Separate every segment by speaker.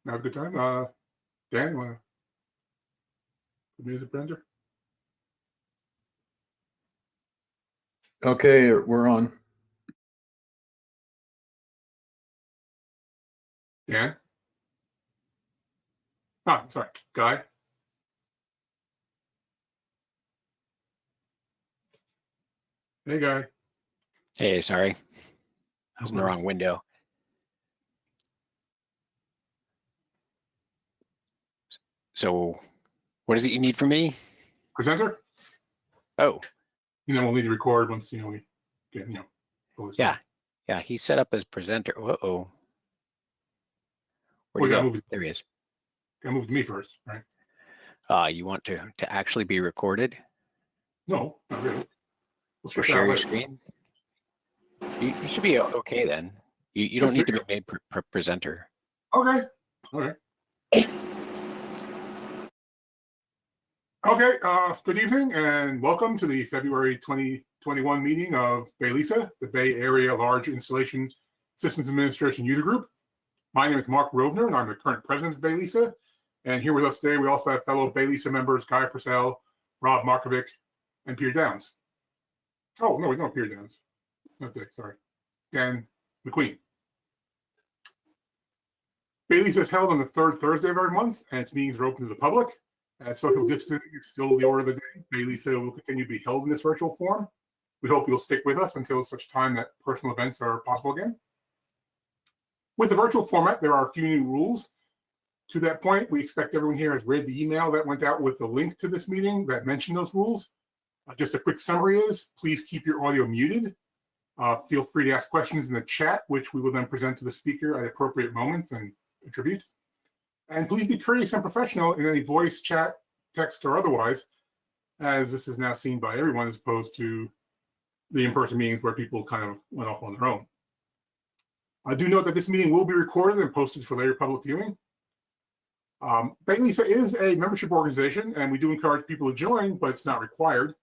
Speaker 1: Now's a good time. Dan, you want to put me as a presenter?
Speaker 2: Okay, we're on.
Speaker 1: Dan? Oh, sorry. Guy? Hey, Guy.
Speaker 3: Hey, sorry. I was in the wrong window. So what is it you need from me?
Speaker 1: Presenter?
Speaker 3: Oh,
Speaker 1: We'll need to record once, we get,
Speaker 3: yeah. Yeah, he's set up as presenter. Uh-oh. Where'd he go? There he is.
Speaker 1: Gotta move to me first, right?
Speaker 3: You want to actually be recorded?
Speaker 1: No, not really.
Speaker 3: Or share your screen? You should be okay then. You don't need to be made presenter.
Speaker 1: Okay. All right. Okay, good evening and welcome to the February 2021 meeting of BayLISA, the Bay Area Large Installation Systems Administration User Group. My name is Mark Rovner and I'm the current president of BayLISA. And here with us today, we also have fellow BayLISA members, Guy Purcell, Rob Markovic, and Peter Downs. Oh, no, we don't have Peter Downs. Okay, sorry. Dan McQueen. BayLISA is held on the third Thursday of every month, and its meetings are open to the public. As social distancing is still the order of the day, BayLISA will continue to be held in this virtual form. We hope you'll stick with us until such time that personal events are possible again. With the virtual format, there are a few new rules. To that point, we expect everyone here has read the email that went out with the link to this meeting that mentioned those rules. Just a quick summary is, please keep your audio muted. Feel free to ask questions in the chat, which we will then present to the speaker at appropriate moments and attribute. And please be courteous and professional in any voice, chat, text, or otherwise, as this is now seen by everyone as opposed to the in-person meetings where people kind of went off on their own. I do note that this meeting will be recorded and posted for later public viewing. BayLISA is a membership organization, and we do encourage people to join, but it's not required.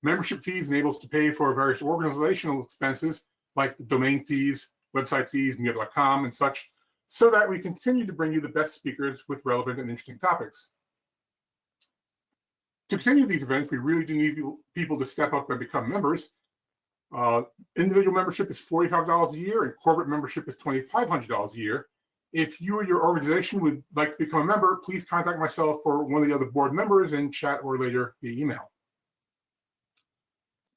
Speaker 1: Membership fees enable us to pay for various organizational expenses like domain fees, website fees, meetup.com, and such, so that we continue to bring you the best speakers with relevant and interesting topics. To continue these events, we really do need people to step up and become members. Individual membership is $45 a year, and corporate membership is $2,500 a year. If you or your organization would like to become a member, please contact myself or one of the other board members in chat or later via email.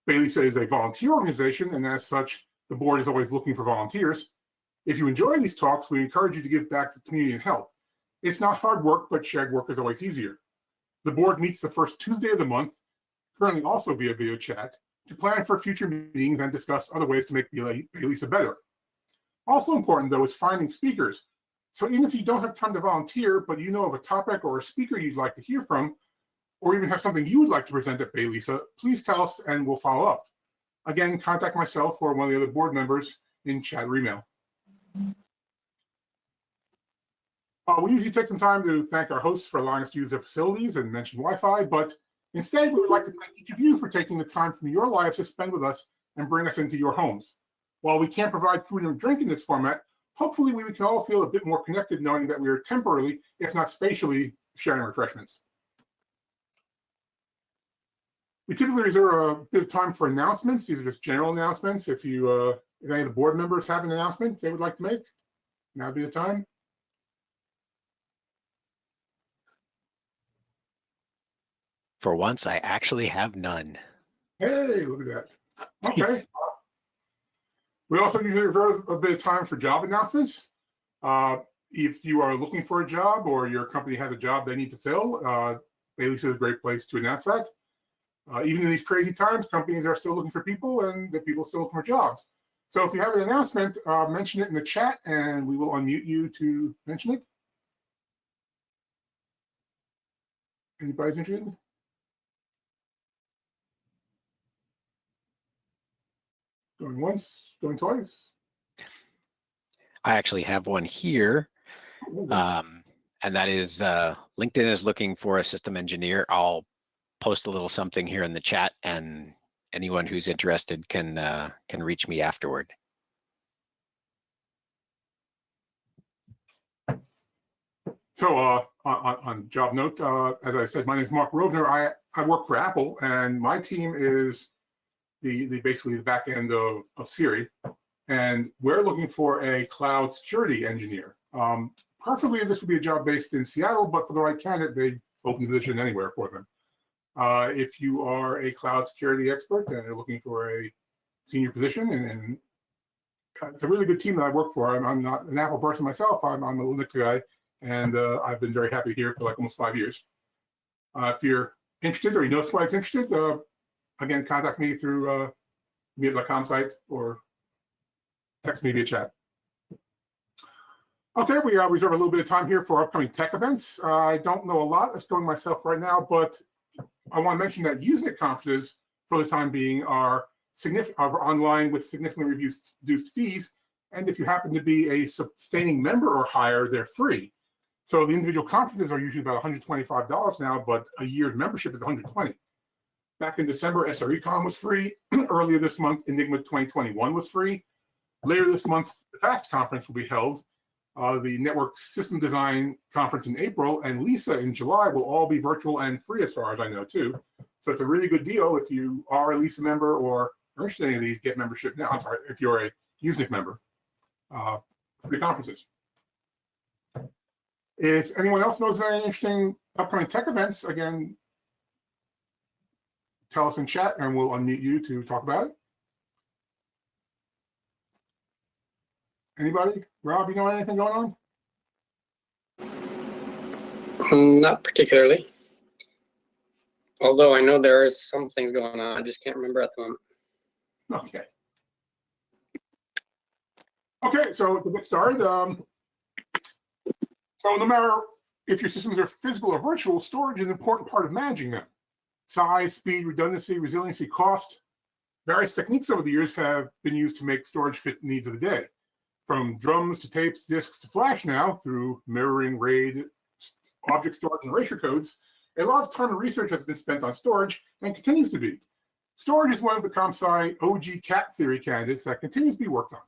Speaker 1: BayLISA is a volunteer organization, and as such, the board is always looking for volunteers. If you enjoy these talks, we encourage you to give back to the community and help. It's not hard work, but shared work is always easier. The board meets the first Tuesday of the month, currently also via video chat, to plan for future meetings and discuss other ways to make BayLISA better. Also important, though, is finding speakers. So even if you don't have time to volunteer, but you know of a topic or a speaker you'd like to hear from, or even have something you would like to present at BayLISA, please tell us and we'll follow up. Again, contact myself or one of the other board members in chat or email. We usually take some time to thank our hosts for allowing us to use their facilities and mention Wi-Fi, but instead we would like to thank each of you for taking the time from your lives to spend with us and bring us into your homes. While we can't provide food and drink in this format, hopefully we can all feel a bit more connected knowing that we are temporarily, if not spatially, sharing refreshments. We typically reserve a bit of time for announcements. These are just general announcements. If any of the board members have an announcement they would like to make, now would be the time.
Speaker 3: For once, I actually have none.
Speaker 1: Hey, look at that. Okay. We also usually reserve a bit of time for job announcements. If you are looking for a job or your company has a job they need to fill, BayLISA is a great place to announce that. Even in these crazy times, companies are still looking for people and the people are still looking for jobs. So if you have an announcement, mention it in the chat and we will unmute you to mention it. Anybody's interested? Going once, going twice.
Speaker 3: I actually have one here. And that is LinkedIn is looking for a system engineer. I'll post a little something here in the chat and anyone who's interested can reach me afterward.
Speaker 1: So on job note, as I said, my name is Mark Rovner. I work for Apple, and my team is basically the back end of Siri, and we're looking for a cloud security engineer. Preferably, this would be a job based in Seattle, but for the right candidate, they open the position anywhere for them. If you are a cloud security expert and you're looking for a senior position, and it's a really good team that I work for. I'm not an Apple person myself. I'm a Linux guy, and I've been very happy here for like almost 5 years. If you're interested or you know somebody's interested, again, contact me through meetup.com site or text me via chat. Okay, we reserve a little bit of time here for upcoming tech events. I don't know a lot that's going myself right now, but I want to mention that Usenet conferences, for the time being, are online with significantly reduced fees. And if you happen to be a sustaining member or higher, they're free. So the individual conferences are usually about $125 now, but a year's membership is $120. Back in December, SRECon was free. Earlier this month, Enigma 2021 was free. Later this month, the FAST conference will be held. The Network System Design Conference in April and LISA in July will all be virtual and free as far as I know too. So it's a really good deal if you are a LISA member or are interested in any of these, get membership now. I'm sorry, if you're a Usenet member for the conferences. If anyone else knows of any interesting upcoming tech events, again, tell us in chat and we'll unmute you to talk about it. Anybody? Rob, you know anything going on?
Speaker 2: Not particularly. Although I know there is some things going on, I just can't remember at the moment.
Speaker 1: Okay. Okay, so to get started, so no matter if your systems are physical or virtual, storage is an important part of managing them. Size, speed, redundancy, resiliency, cost. Various techniques over the years have been used to make storage fit the needs of the day. From drums to tapes, disks to flash now, through mirroring, RAID, object storage, and erasure codes, a lot of time and research has been spent on storage and continues to be. Storage is one of the ComSci OG cat theory candidates that continues to be worked on.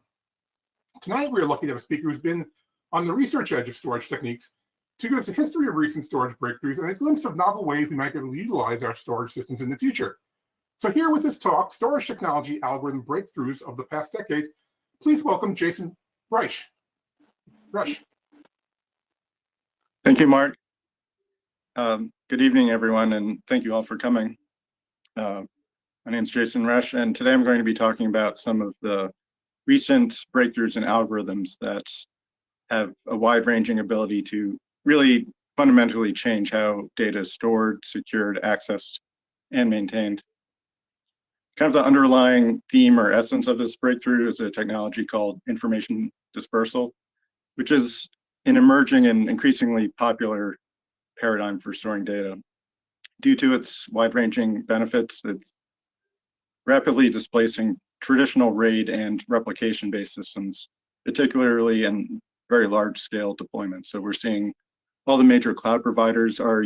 Speaker 1: Tonight, we are lucky to have a speaker who's been on the research edge of storage techniques to give us a history of recent storage breakthroughs and a glimpse of novel ways we might be able to utilize our storage systems in the future. So here with this talk, Storage Technology Algorithm Breakthroughs of the Past Decades, please welcome Jason Reich.
Speaker 4: Thank you, Mark. Good evening, everyone, and thank you all for coming. My name is Jason Resch, and today I'm going to be talking about some of the recent breakthroughs in algorithms that have a wide-ranging ability to really fundamentally change how data is stored, secured, accessed, and maintained. Kind of the underlying theme or essence of this breakthrough is a technology called information dispersal, which is an emerging and increasingly popular paradigm for storing data. Due to its wide-ranging benefits, it's rapidly displacing traditional RAID and replication-based systems, particularly in very large-scale deployments. So we're seeing all the major cloud providers are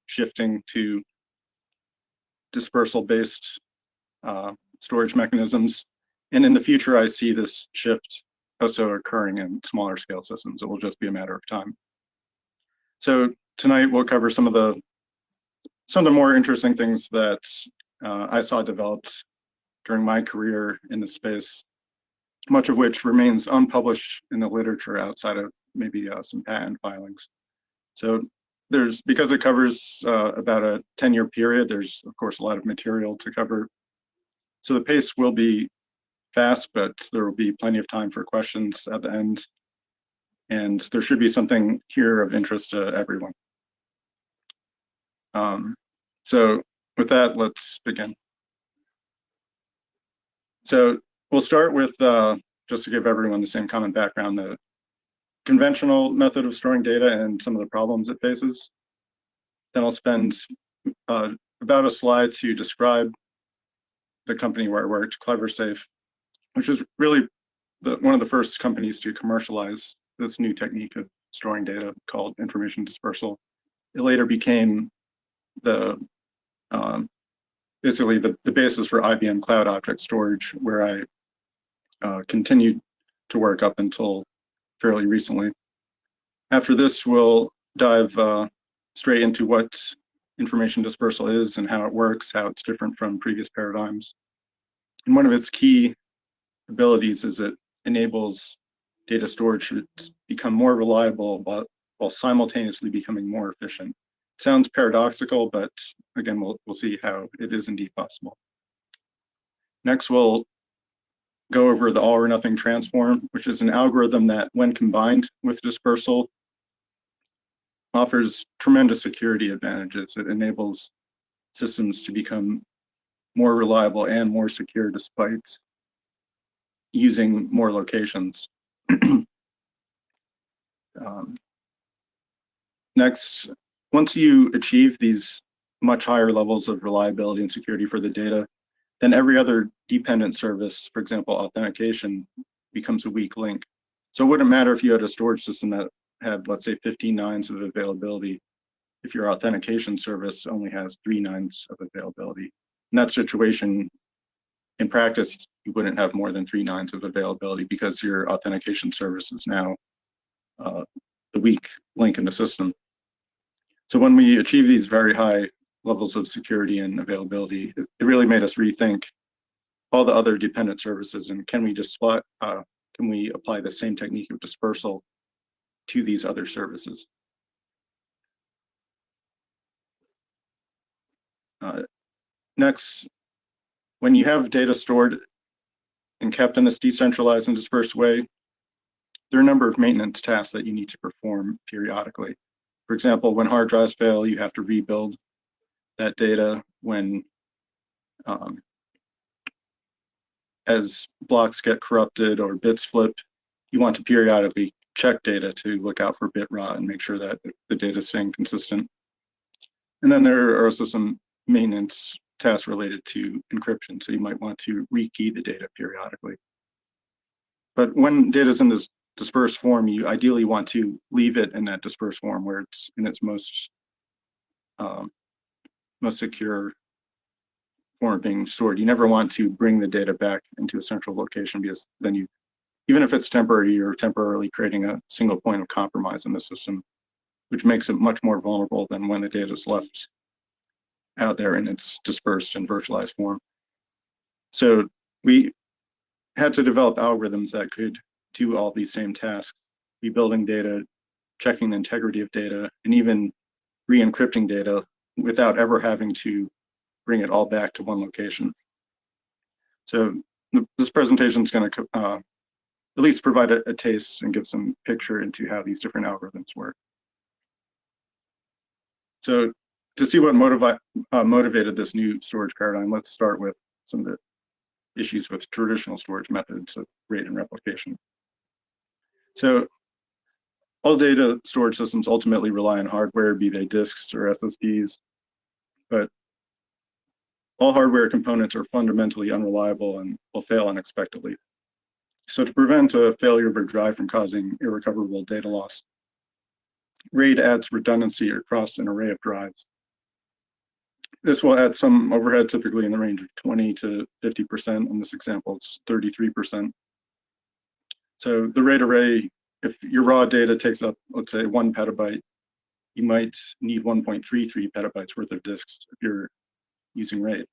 Speaker 4: shifting to dispersal-based storage mechanisms. And in the future, I see this shift also occurring in smaller scale systems. It will just be a matter of time. So tonight we'll cover some of the more interesting things that I saw developed during my career in the space, much of which remains unpublished in the literature outside of maybe some patent filings. So because it covers about a 10-year period, there's of course a lot of material to cover. So the pace will be fast, but there will be plenty of time for questions at the end. And there should be something here of interest to everyone. So with that, let's begin. So we'll start with, just to give everyone the same common background, the conventional method of storing data and some of the problems it faces. Then I'll spend about a slide to describe the company where I worked, CleverSafe, which is really one of the first companies to commercialize this new technique of storing data called information dispersal. It later became basically the basis for IBM Cloud Object Storage, where I continued to work up until fairly recently. After this, we'll dive straight into what information dispersal is and how it works, how it's different from previous paradigms. And one of its key abilities is it enables data storage to become more reliable while simultaneously becoming more efficient. It sounds paradoxical, but again, we'll see how it is indeed possible. Next, we'll go over the all or nothing transform, which is an algorithm that, when combined with dispersal, offers tremendous security advantages. It enables systems to become more reliable and more secure despite using more locations. Next, once you achieve these much higher levels of reliability and security for the data, then every other dependent service, for example, authentication, becomes a weak link. So it wouldn't matter if you had a storage system that had, let's say, 15 nines of availability, if your authentication service only has 3 nines of availability. In that situation, in practice, you wouldn't have more than 3 nines of availability because your authentication service is now the weak link in the system. So when we achieve these very high levels of security and availability, it really made us rethink all the other dependent services, and can we apply the same technique of dispersal to these other services? Next, when you have data stored and kept in this decentralized and dispersed way, there are a number of maintenance tasks that you need to perform periodically. For example, when hard drives fail, you have to rebuild that data. When as blocks get corrupted or bits flipped, you want to periodically check data to look out for bit rot and make sure that the data is staying consistent. And then there are also some maintenance tasks related to encryption. So you might want to rekey the data periodically. But when data is in this dispersed form, you ideally want to leave it in that dispersed form where it's in its most secure form of being stored. You never want to bring the data back into a central location, because then you, even if it's temporary, you're temporarily creating a single point of compromise in the system, which makes it much more vulnerable than when the data is left out there in its dispersed and virtualized form. So we had to develop algorithms that could do all these same tasks: rebuilding data, checking the integrity of data, and even re-encrypting data without ever having to bring it all back to one location. So this presentation is going to at least provide a taste and give some picture into how these different algorithms work. So to see what motivated this new storage paradigm, let's start with some of the issues with traditional storage methods of RAID and replication. So all data storage systems ultimately rely on hardware, be they disks or SSDs, but all hardware components are fundamentally unreliable and will fail unexpectedly. So to prevent a failure of a drive from causing irrecoverable data loss, RAID adds redundancy across an array of drives. This will add some overhead, typically in the range of 20 to 50%. In this example, it's 33%. So the RAID array, if your raw data takes up, let's say, 1 petabyte, you might need 1.33 petabytes worth of disks if you're using RAID.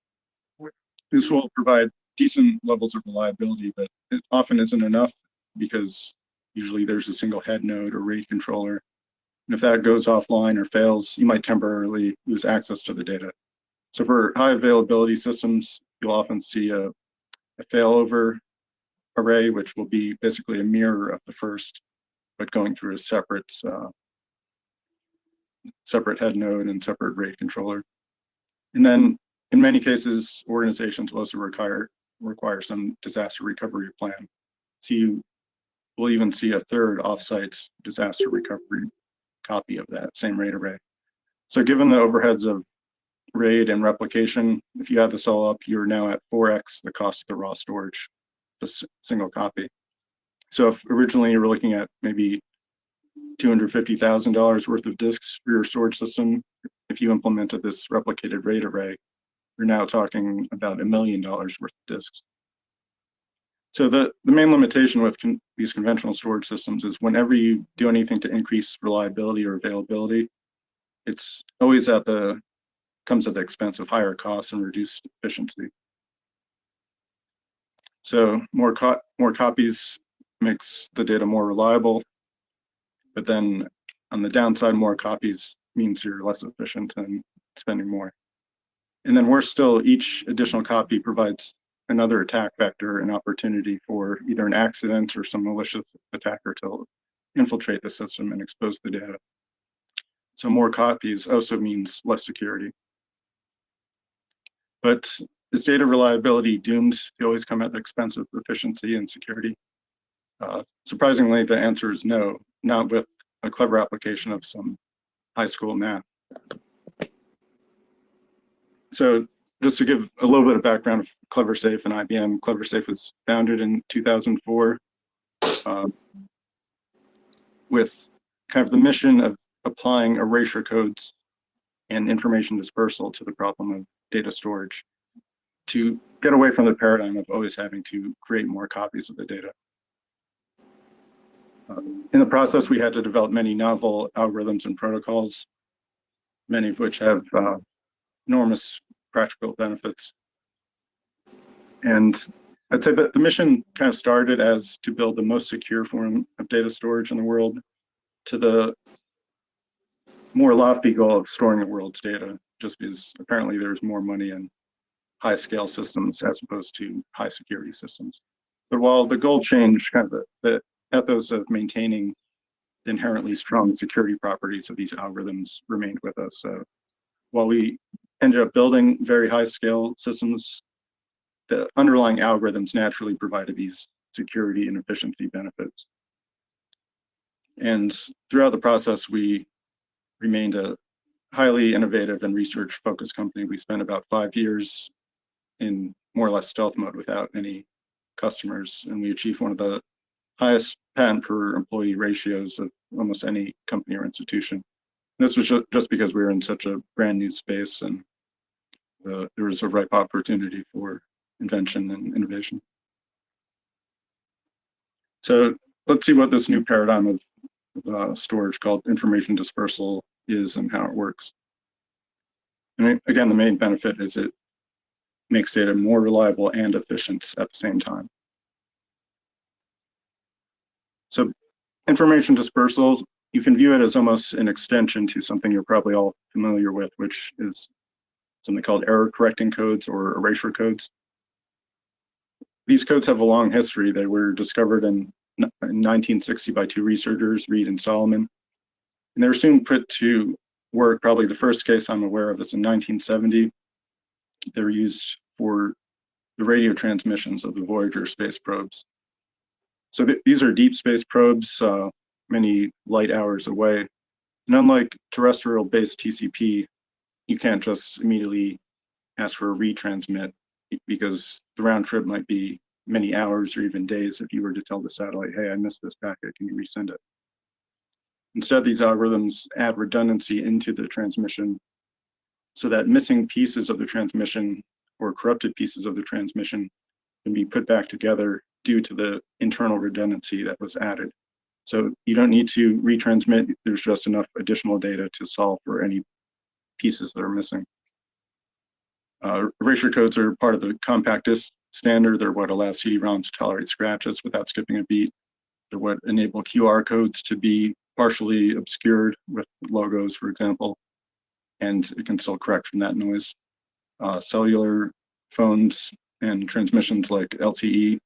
Speaker 4: This will provide decent levels of reliability, but it often isn't enough, because usually there's a single head node or RAID controller. And if that goes offline or fails, you might temporarily lose access to the data. So for high availability systems, you'll often see a failover array, which will be basically a mirror of the first, but going through a separate head node and separate RAID controller. And then in many cases, organizations will also require some disaster recovery plan. So you will even see a third offsite disaster recovery copy of that same RAID array. So given the overheads of RAID and replication, if you add this all up, you're now at 4x the cost of the raw storage, the single copy. So if originally you were looking at maybe $250,000 worth of disks for your storage system, if you implemented this replicated RAID array, you're now talking about $1 million worth of disks. So the main limitation with these conventional storage systems is whenever you do anything to increase reliability or availability, it's always comes at the expense of higher costs and reduced efficiency. So more copies makes the data more reliable, but then on the downside, more copies means you're less efficient and spending more. And then worse still, each additional copy provides another attack vector, an opportunity for either an accident or some malicious attacker to infiltrate the system and expose the data. So more copies also means less security. But is data reliability doomed to always come at the expense of efficiency and security? Surprisingly, the answer is no, not with a clever application of some high school math. So just to give a little bit of background of CleverSafe and IBM, CleverSafe was founded in 2004 with kind of the mission of applying erasure codes and information dispersal to the problem of data storage to get away from the paradigm of always having to create more copies of the data. In the process, we had to develop many novel algorithms and protocols, many of which have enormous practical benefits. And I'd say that the mission kind of started as to build the most secure form of data storage in the world to the more lofty goal of storing the world's data, just because apparently there's more money in high scale systems as opposed to high security systems. But while the goal changed, kind of the ethos of maintaining the inherently strong security properties of these algorithms remained with us. So while we ended up building very high scale systems, the underlying algorithms naturally provided these security and efficiency benefits. And throughout the process, we remained a highly innovative and research focused company. We spent about 5 years in more or less stealth mode without any customers, and we achieved one of the highest patent per employee ratios of almost any company or institution. And this was just because we were in such a brand new space and there was a ripe opportunity for invention and innovation. So let's see what this new paradigm of storage called information dispersal is and how it works. And again, the main benefit is it makes data more reliable and efficient at the same time. So information dispersal, you can view it as almost an extension to something you're probably all familiar with, which is something called error correcting codes or erasure codes. These codes have a long history. They were discovered in 1960 by two researchers, Reed and Solomon. And they were soon put to work. Probably the first case I'm aware of is in 1970. They were used for the radio transmissions of the Voyager space probes. So these are deep space probes, many light hours away. And unlike terrestrial-based TCP, you can't just immediately ask for a retransmit because the round trip might be many hours or even days if you were to tell the satellite, hey, I missed this packet, can you resend it? Instead, these algorithms add redundancy into the transmission so that missing pieces of the transmission or corrupted pieces of the transmission can be put back together due to the internal redundancy that was added. So you don't need to retransmit, there's just enough additional data to solve for any pieces that are missing. Erasure codes are part of the compact disk standard. They're what allows CD-ROMs to tolerate scratches without skipping a beat. They're what enable QR codes to be partially obscured with logos, for example, and it can still correct from that noise. Cellular phones and transmissions like LTE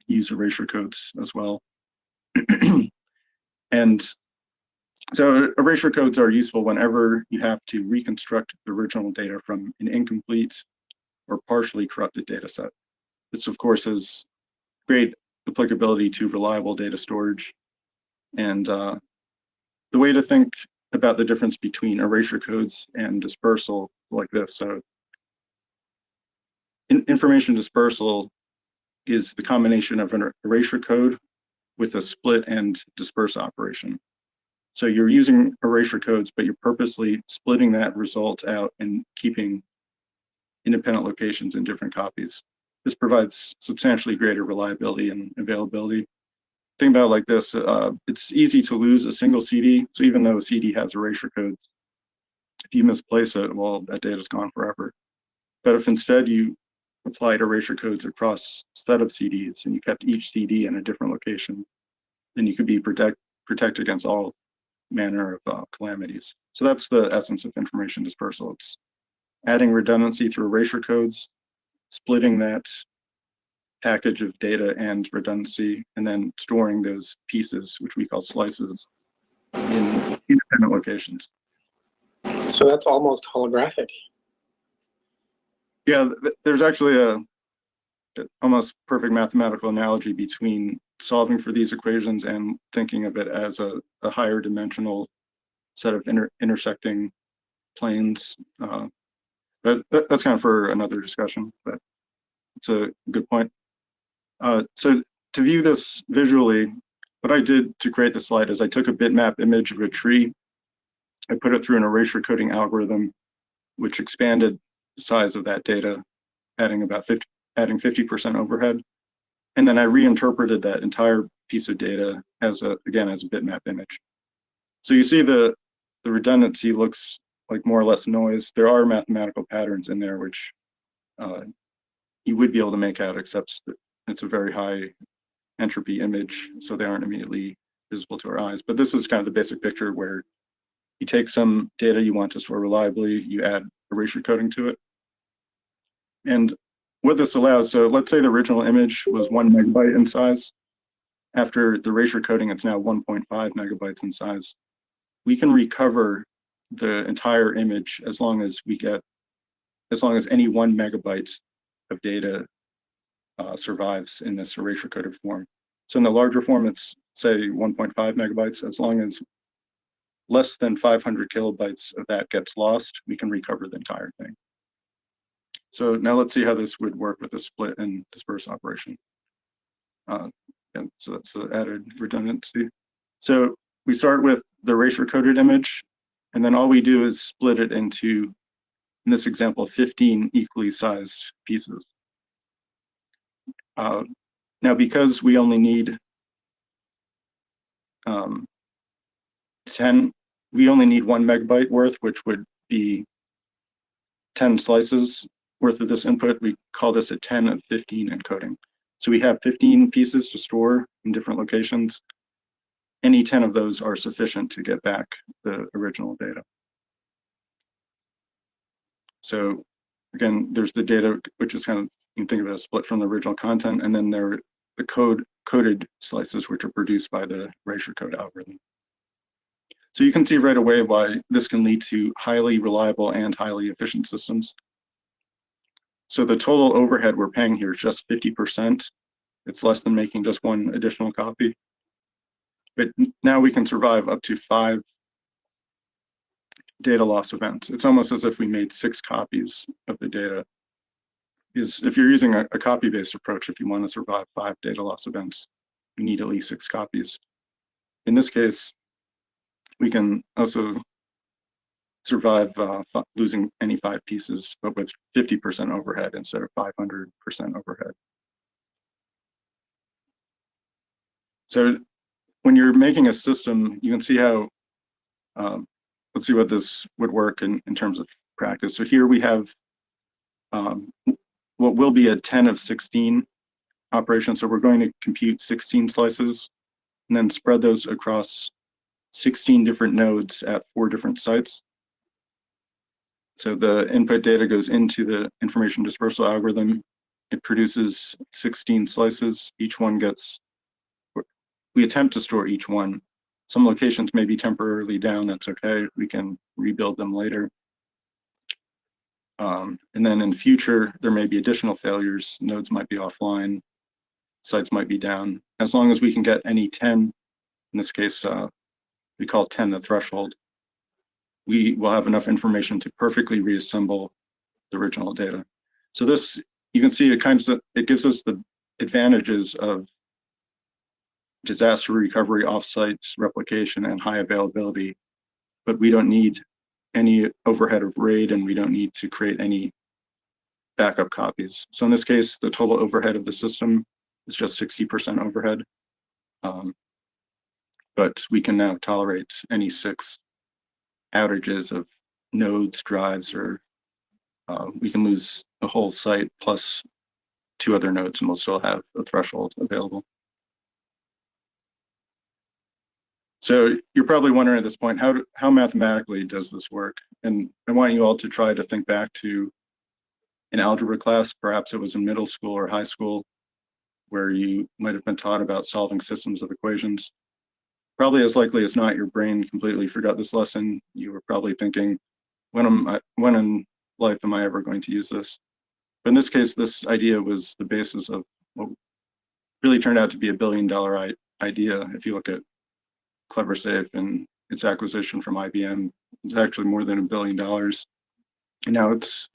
Speaker 4: use erasure codes as well. And so erasure codes are useful whenever you have to reconstruct the original data from an incomplete or partially corrupted data set. This, of course, has great applicability to reliable data storage. And the way to think about the difference between erasure codes and dispersal like this. So information dispersal is the combination of an erasure code with a split and disperse operation. So you're using erasure codes, but you're purposely splitting that result out and keeping independent locations in different copies. this provides substantially greater reliability and availability. Think about it like this, it's easy to lose a single CD. So even though a CD has erasure codes, if you misplace it, well, that data is gone forever. But if instead you applied erasure codes across a set of CDs and you kept each CD in a different location, then you could be protected against all manner of calamities. So that's the essence of information dispersal. It's adding redundancy through erasure codes, splitting that package of data and redundancy, and then storing those pieces, which we call slices, in independent locations.
Speaker 2: So that's almost holographic.
Speaker 4: Yeah, there's actually a almost perfect mathematical analogy between solving for these equations and thinking of it as a higher dimensional set of intersecting planes. But that's kind of for another discussion, but it's a good point. So to view this visually, what I did to create the slide is I took a bitmap image of a tree. I put it through an erasure coding algorithm, which expanded the size of that data, adding 50% overhead. And then I reinterpreted that entire piece of data as again, as a bitmap image. So you see the redundancy looks like more or less noise. There are mathematical patterns in there, which you would be able to make out, except that it's a very high entropy image, so they aren't immediately visible to our eyes. But this is kind of the basic picture where you take some data you want to store reliably, you add erasure coding to it. And what this allows, so let's say the original image was 1 megabyte in size. After the erasure coding, it's now 1.5 megabytes in size. We can recover the entire image as long as any 1 megabyte of data survives in this erasure coded form. So in the larger form, it's say 1.5 megabytes. As long as less than 500 kilobytes of that gets lost, we can recover the entire thing. So now let's see how this would work with a split and disperse operation. And so that's the added redundancy. So we start with the erasure coded image, and then all we do is split it into, in this example, 15 equally sized pieces. Now, because we only need 1 megabyte worth, which would be 10 slices worth of this input, we call this a 10 of 15 encoding. So we have 15 pieces to store in different locations. Any 10 of those are sufficient to get back the original data. So again, there's the data, which is kind of, you can think of it as split from the original content, and then there are the coded slices, which are produced by the erasure code algorithm. So you can see right away why this can lead to highly reliable and highly efficient systems. So the total overhead we're paying here is just 50%. It's less than making just one additional copy. But now we can survive up to 5 data loss events. It's almost as if we made 6 copies of the data. If you're using a copy-based approach, if you want to survive 5 data loss events, you need at least 6 copies. In this case, we can also survive losing any 5 pieces, but with 50% overhead instead of 500% overhead. So when you're making a system, you can see how, let's see what this would work in terms of practice. So here we have what will be a 10 of 16 operation. So we're going to compute 16 slices and then spread those across 16 different nodes at 4 different sites. So the input data goes into the information dispersal algorithm. It produces 16 slices. Each one gets, we attempt to store each one. Some locations may be temporarily down, that's okay. We can rebuild them later. And then in the future, there may be additional failures. Nodes might be offline, sites might be down. As long as we can get any 10, in this case, we call 10 the threshold, we will have enough information to perfectly reassemble the original data. So this, you can see it gives us the advantages of disaster recovery, offsite replication, and high availability, but we don't need any overhead of RAID, and we don't need to create any backup copies. So in this case, the total overhead of the system is just 60% overhead. But we can now tolerate any 6 outages of nodes, drives, or we can lose a whole site plus 2 other nodes, and we'll still have a threshold available. So you're probably wondering at this point, how mathematically does this work? And I want you all to try to think back to an algebra class, perhaps it was in middle school or high school, where you might have been taught about solving systems of equations. Probably as likely as not, your brain completely forgot this lesson. You were probably thinking, when in life am I ever going to use this? But in this case, this idea was the basis of what really turned out to be a $1 billion idea. If you look at CleverSafe and its acquisition from IBM, it's actually more than $1 billion. And now it's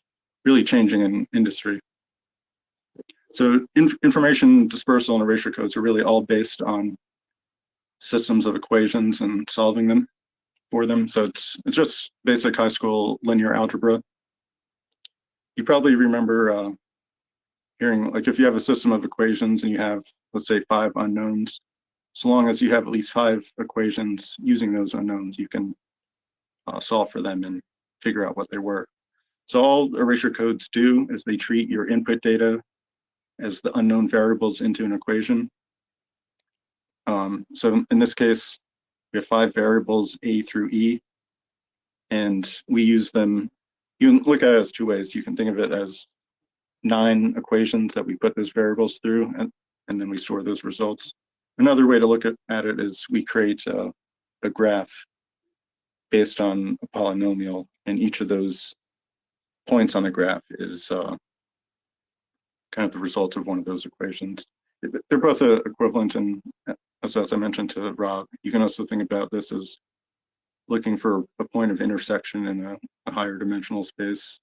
Speaker 4: really changing in industry. So information dispersal and erasure codes are really all based on systems of equations and solving them for them. So it's just basic high school linear algebra. You probably remember hearing, like, if you have a system of equations and you have, let's say, 5 unknowns, so long as you have at least 5 equations using those unknowns, you can solve for them and figure out what they were. So all erasure codes do is they treat your input data as the unknown variables into an equation. So in this case, we have 5 variables, A through E, and we use them. You can look at it as 2 ways. You can think of it as 9 equations that we put those variables through, and then we store those results. Another way to look at it is we create a graph based on a polynomial, and each of those points on the graph is kind of the result of one of those equations. They're both equivalent, and as I mentioned to Rob, you can also think about this as looking for a point of intersection in a higher dimensional space,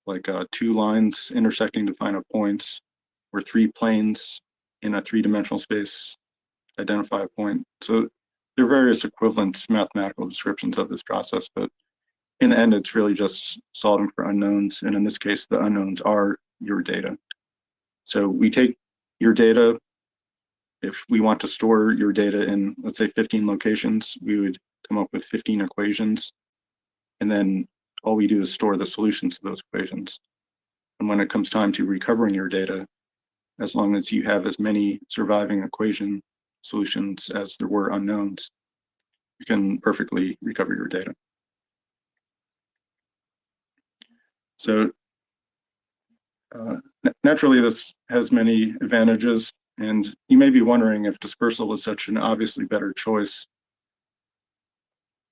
Speaker 4: like 2 lines intersecting to find a point, or 3 planes in a 3-dimensional space identify a point. So there are various equivalent mathematical descriptions of this process, but in the end, it's really just solving for unknowns. And in this case, the unknowns are your data. So we take your data. If we want to store your data in, let's say, 15 locations, we would come up with 15 equations. And then all we do is store the solutions to those equations. And when it comes time to recovering your data, as long as you have as many surviving equation solutions as there were unknowns, you can perfectly recover your data. So naturally, this has many advantages, and you may be wondering if dispersal was such an obviously better choice.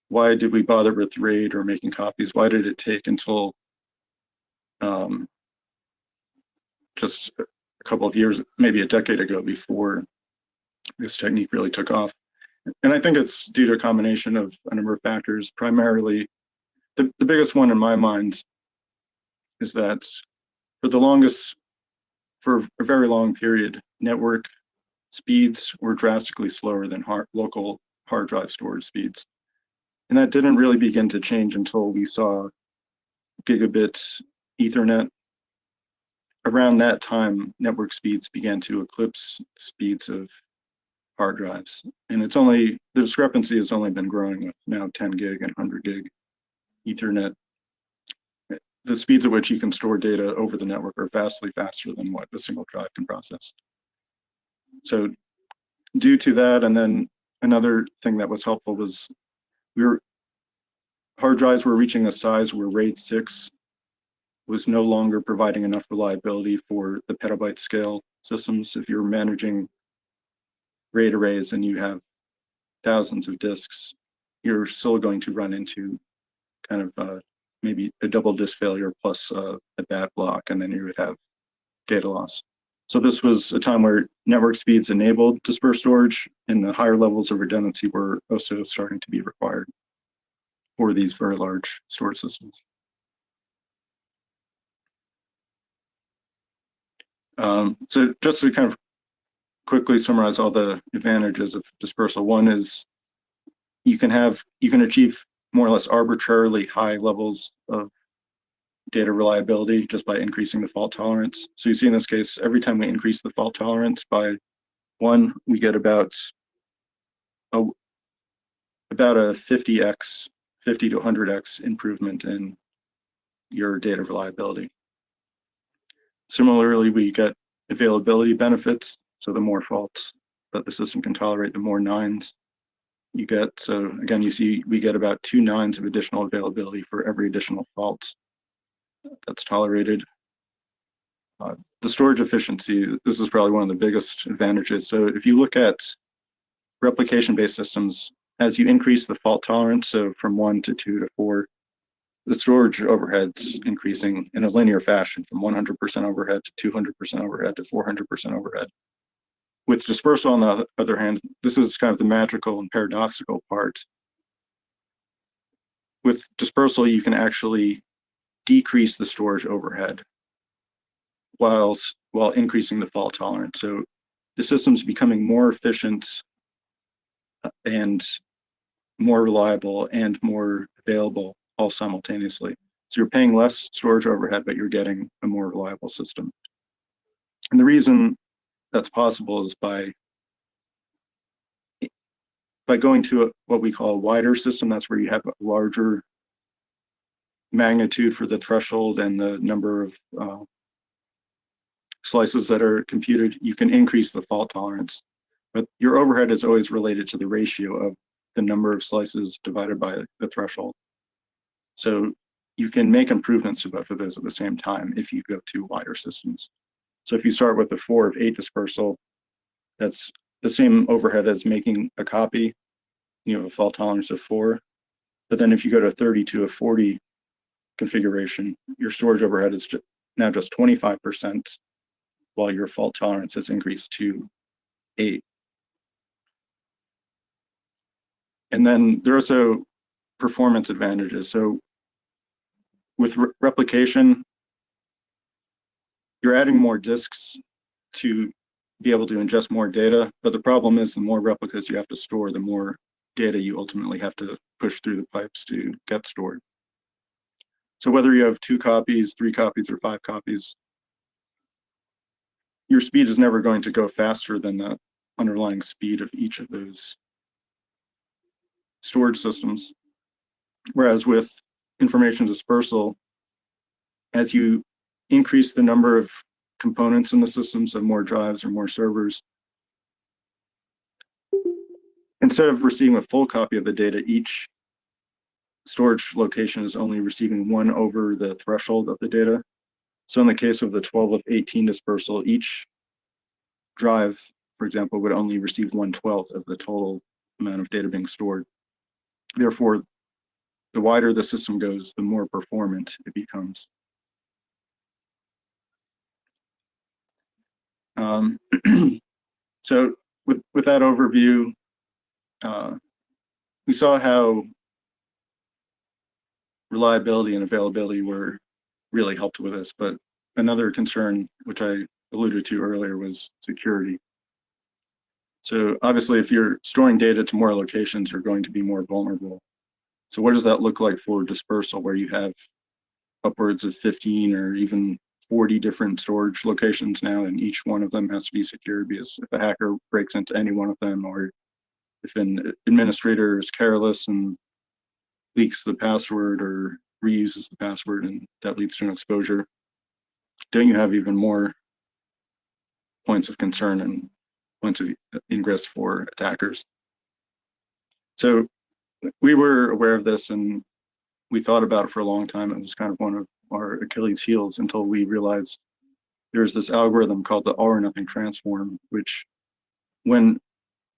Speaker 4: Why did we bother with RAID or making copies? Why did it take until just a couple of years, maybe a decade ago, before this technique really took off? And I think it's due to a combination of a number of factors. Primarily, the biggest one in my mind is that for a very long period, network speeds were drastically slower than local hard drive storage speeds. And that didn't really begin to change until we saw gigabit Ethernet. Around that time, network speeds began to eclipse speeds of hard drives. And the discrepancy has only been growing with now 10 gig and 100 gig Ethernet. The speeds at which you can store data over the network are vastly faster than what a single drive can process. So due to that, and then another thing that was helpful was hard drives were reaching a size where RAID 6 was no longer providing enough reliability for the petabyte scale systems. If you're managing RAID arrays and you have thousands of disks, you're still going to run into kind of maybe a double disk failure plus a bad block, and then you would have data loss. So this was a time where network speeds enabled dispersed storage, and the higher levels of redundancy were also starting to be required for these very large storage systems. So just to kind of quickly summarize all the advantages of dispersal, one is you can achieve more or less arbitrarily high levels of data reliability just by increasing the fault tolerance. So you see in this case, every time we increase the fault tolerance by 1, we get about a 50x, 50 to 100x improvement in your data reliability. Similarly, we get availability benefits. So the more faults that the system can tolerate, the more 9s you get. So again, you see we get about 2 9s of additional availability for every additional fault that's tolerated. The storage efficiency, this is probably one of the biggest advantages. So if you look at replication-based systems, as you increase the fault tolerance, so from 1 to 2 to 4, the storage overhead's increasing in a linear fashion from 100% overhead to 200% overhead to 400% overhead. With dispersal, on the other hand, this is kind of the magical and paradoxical part. With dispersal, you can actually decrease the storage overhead while increasing the fault tolerance. So the system's becoming more efficient and more reliable and more available all simultaneously. So you're paying less storage overhead, but you're getting a more reliable system. And the reason that's possible is by going to what we call a wider system. That's where you have a larger magnitude for the threshold and the number of slices that are computed. You can increase the fault tolerance, but your overhead is always related to the ratio of the number of slices divided by the threshold. So you can make improvements to both of those at the same time if you go to wider systems. So if you start with a 4 of 8 dispersal, that's the same overhead as making a copy. You have a fault tolerance of 4. But then if you go to 32 of 40 configuration, your storage overhead is now just 25%, while your fault tolerance has increased to 8. And then there are also performance advantages. So with replication, you're adding more disks to be able to ingest more data, but the problem is the more replicas you have to store, the more data you ultimately have to push through the pipes to get stored. So whether you have 2 copies, 3 copies, or 5 copies, your speed is never going to go faster than the underlying speed of each of those storage systems. Whereas with information dispersal, as you increase the number of components in the system, so more drives or more servers, instead of receiving a full copy of the data, each storage location is only receiving 1 over the threshold of the data. So in the case of the 12 of 18 dispersal, each drive, for example, would only receive 1/12 of the total amount of data being stored. Therefore, the wider the system goes, the more performant it becomes. So with that overview, we saw how reliability and availability were really helped with this, but another concern, which I alluded to earlier, was security. So obviously, if you're storing data to more locations, you're going to be more vulnerable. So what does that look like for dispersal, where you have upwards of 15 or even 40 different storage locations now, and each one of them has to be secured, because if a hacker breaks into any one of them, or if an administrator is careless and leaks the password or reuses the password and that leads to an exposure, don't you have even more points of concern and points of ingress for attackers? So we were aware of this and we thought about it for a long time. It was kind of one of our Achilles heels until we realized there's this algorithm called the all or nothing transform, which when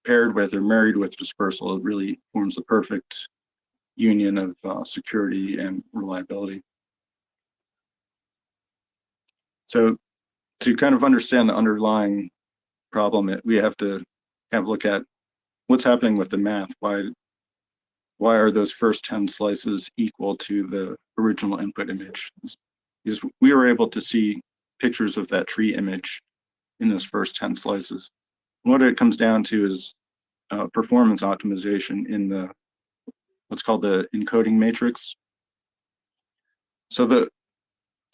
Speaker 4: paired with or married with dispersal, it really forms the perfect union of security and reliability. So to kind of understand the underlying problem, we have to kind of look at what's happening with the math. Why are those first 10 slices equal to the original input image? Because we were able to see pictures of that tree image in those first 10 slices. And what it comes down to is performance optimization in the what's called the encoding matrix. So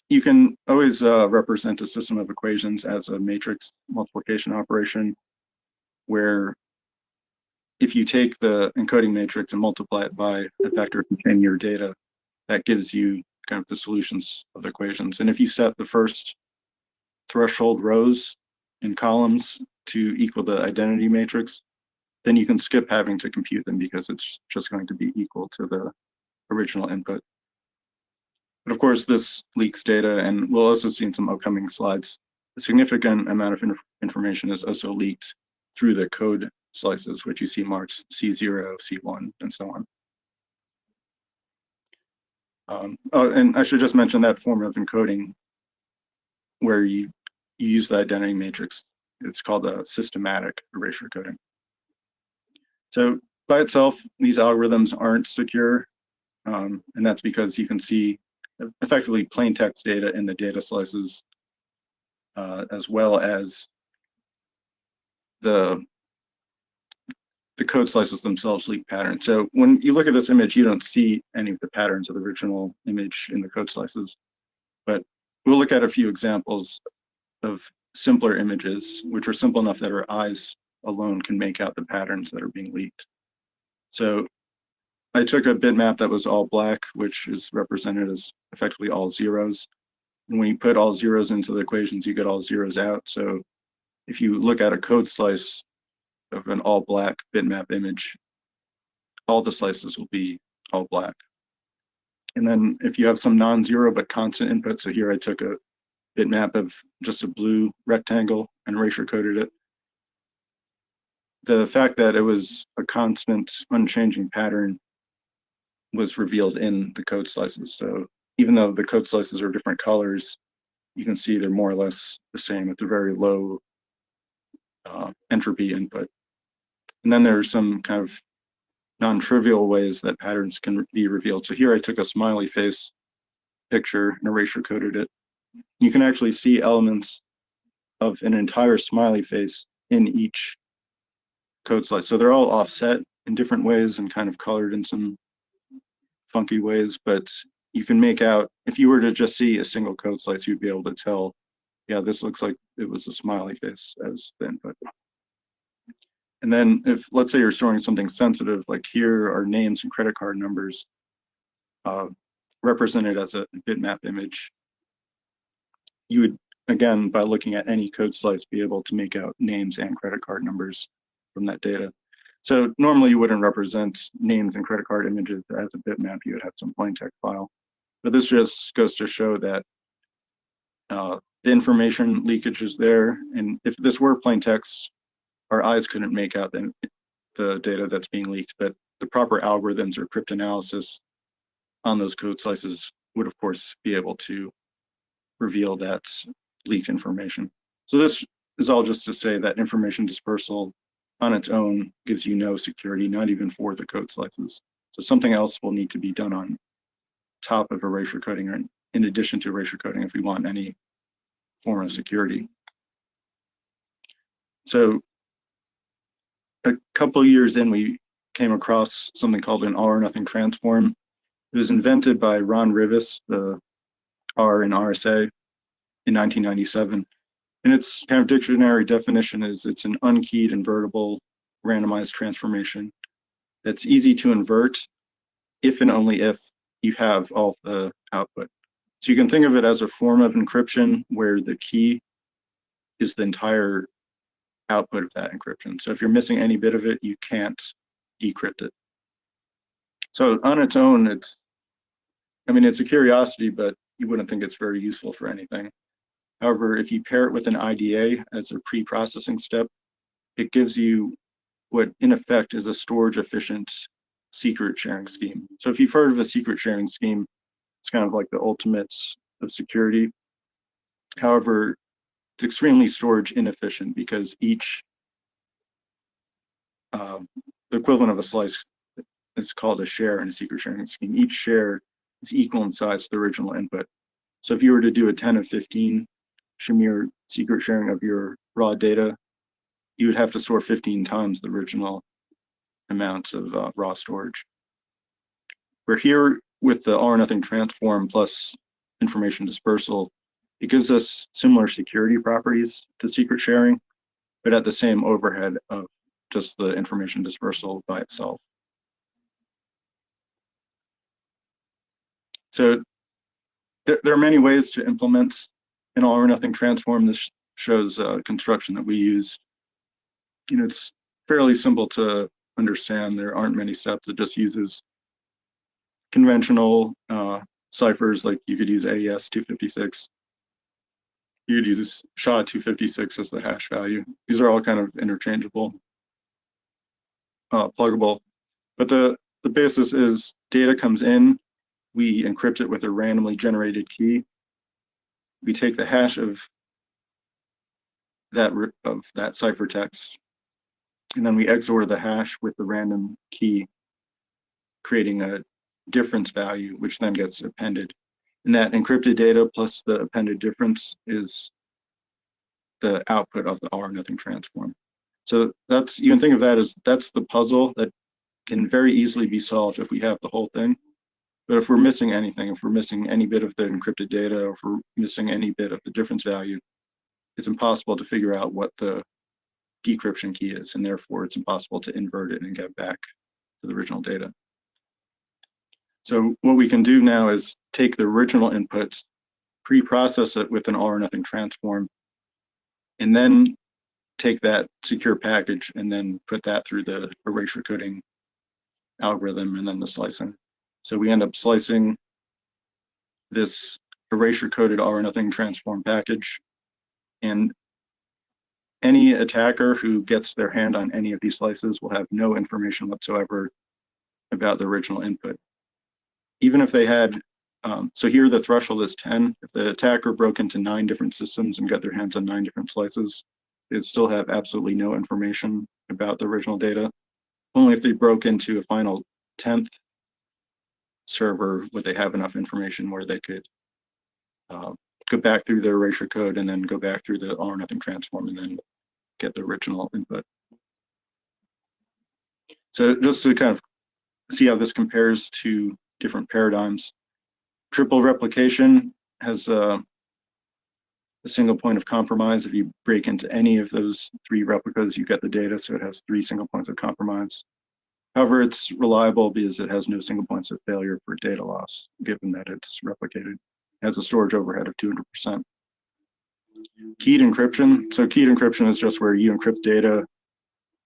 Speaker 4: you can always represent a system of equations as a matrix multiplication operation, where if you take the encoding matrix and multiply it by a vector containing your data, that gives you kind of the solutions of the equations. And if you set the first threshold rows and columns to equal the identity matrix, then you can skip having to compute them because it's just going to be equal to the original input. But of course, this leaks data, and we'll also see in some upcoming slides, a significant amount of information is also leaked through the code slices, which you see marked C0, C1, and so on. Oh, and I should just mention that form of encoding where you use the identity matrix. It's called a systematic erasure coding. So by itself, these algorithms aren't secure, and that's because you can see effectively plain text data in the data slices, as well as the code slices themselves leak patterns. So when you look at this image, you don't see any of the patterns of the original image in the code slices, but we'll look at a few examples of simpler images, which are simple enough that our eyes alone can make out the patterns that are being leaked. So I took a bitmap that was all black, which is represented as effectively all zeros. And when you put all zeros into the equations, you get all zeros out. So if you look at a code slice of an all black bitmap image, all the slices will be all black. And then if you have some non-zero but constant input, so here I took a bitmap of just a blue rectangle and erasure coded it. The fact that it was a constant unchanging pattern was revealed in the code slices. So even though the code slices are different colors, you can see they're more or less the same at the very low entropy input. And then there's some kind of non-trivial ways that patterns can be revealed. So here I took a smiley face picture and erasure coded it. You can actually see elements of an entire smiley face in each code slice. So they're all offset in different ways and kind of colored in some funky ways, but you can make out, if you were to just see a single code slice, you'd be able to tell, yeah, this looks like it was a smiley face as the input. And then if, let's say you're storing something sensitive, like here are names and credit card numbers represented as a bitmap image, you would, again, by looking at any code slice, be able to make out names and credit card numbers from that data. So normally you wouldn't represent names and credit card images as a bitmap, you would have some plain text file. But this just goes to show that the information leakage is there. And if this were plain text, our eyes couldn't make out the data that's being leaked, but the proper algorithms or cryptanalysis on those code slices would of course be able to reveal that leaked information. So this is all just to say that information dispersal on its own gives you no security, not even for the code slices. So something else will need to be done on top of erasure coding or in addition to erasure coding if we want any form of security. So a couple of years in, we came across something called an all or nothing transform. It was invented by Ron Rivas, the R in RSA, in 1997. And its kind of dictionary definition is it's an unkeyed invertible randomized transformation that's easy to invert if and only if you have all the output. So you can think of it as a form of encryption where the key is the entire output of that encryption. So if you're missing any bit of it, you can't decrypt it. So on its own, it's a curiosity, but you wouldn't think it's very useful for anything. However, if you pair it with an IDA as a pre-processing step, it gives you what in effect is a storage efficient secret sharing scheme. So if you've heard of a secret sharing scheme, it's kind of like the ultimates of security. However, it's extremely storage inefficient because each, the equivalent of a slice is called a share in a secret sharing scheme. Each share is equal in size to the original input. So if you were to do a 10 of 15 Shamir secret sharing of your raw data, you would have to store 15 times the original amount of raw storage. We're here with the all or nothing transform plus information dispersal, it gives us similar security properties to secret sharing, but at the same overhead of just the information dispersal by itself. So there are many ways to implement an all or nothing transform. This shows construction that we use. It's fairly simple to understand. There aren't many steps. It just uses conventional ciphers, like you could use AES 256. You could use SHA 256 as the hash value. These are all kind of interchangeable, pluggable. But the basis is data comes in, we encrypt it with a randomly generated key. We take the hash of that ciphertext, and then we XOR the hash with the random key, creating a difference value, which then gets appended. And that encrypted data plus the appended difference is the output of the all or nothing transform. So that's, you can think of that as, that's the puzzle that can very easily be solved if we have the whole thing. But if we're missing anything, if we're missing any bit of the encrypted data, or if we're missing any bit of the difference value, it's impossible to figure out what the decryption key is, and therefore it's impossible to invert it and get back to the original data. So what we can do now is take the original inputs, pre-process it with an all or nothing transform, and then take that secure package and then put that through the erasure coding algorithm and then the slicing. So we end up slicing this erasure coded all or nothing transform package, and any attacker who gets their hand on any of these slices will have no information whatsoever about the original input. Even if they had, so here the threshold is 10. If the attacker broke into 9 different systems and got their hands on 9 different slices, they'd still have absolutely no information about the original data. Only if they broke into a final 10th server would they have enough information where they could go back through the erasure code and then go back through the all or nothing transform and then get the original input. So just to kind of see how this compares to different paradigms, triple replication has a single point of compromise. If you break into any of those 3 replicas, you get the data, so it has 3 single points of compromise. However, it's reliable because it has no single points of failure for data loss, given that it's replicated. It has a storage overhead of 200%. Keyed encryption. So keyed encryption is just where you encrypt data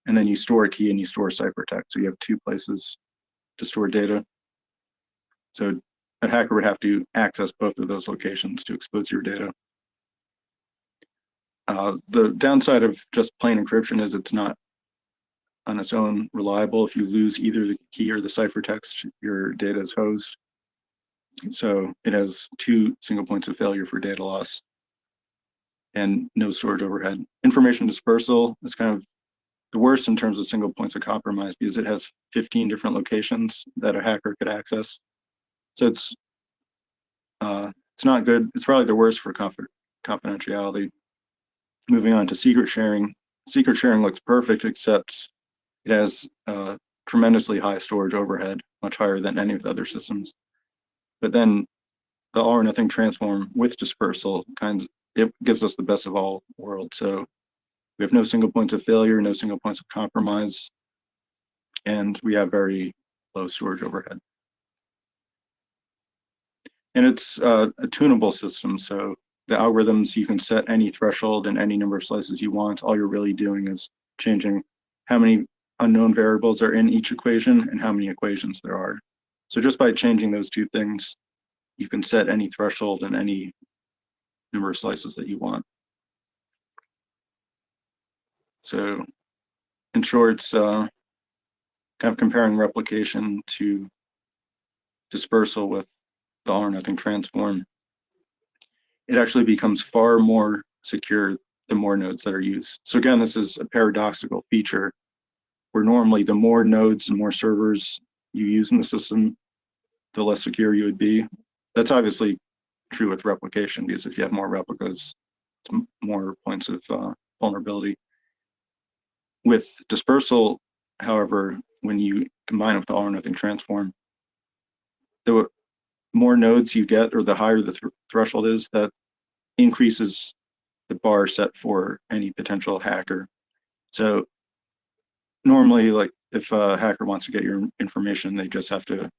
Speaker 4: and then you store a key and you store ciphertext. So you have 2 places to store data. So a hacker would have to access both of those locations to expose your data. The downside of just plain encryption is it's not on its own reliable. If you lose either the key or the ciphertext, your data is hosed. So it has 2 single points of failure for data loss and no storage overhead. Information dispersal is kind of the worst in terms of single points of compromise because it has 15 different locations that a hacker could access. So it's not good. It's probably the worst for confidentiality. Moving on to secret sharing. Secret sharing looks perfect, except it has tremendously high storage overhead, much higher than any of the other systems. But then the all or nothing transform with dispersal it gives us the best of all worlds. So we have no single points of failure, no single points of compromise, and we have very low storage overhead. And it's a tunable system. So the algorithms, you can set any threshold and any number of slices you want. All you're really doing is changing how many unknown variables are in each equation and how many equations there are. So just by changing those 2 things, you can set any threshold and any number of slices that you want. So in short, it's kind of comparing replication to dispersal with the all or nothing transform. It actually becomes far more secure the more nodes that are used. So again, this is a paradoxical feature where normally the more nodes and more servers you use in the system, the less secure you would be. That's obviously true with replication because if you have more replicas, it's more points of vulnerability. With dispersal, however, when you combine it with the all or nothing transform, the more nodes you get or the higher the threshold is, that increases the bar set for any potential hacker. So normally, like if a hacker wants to get your information, they just have to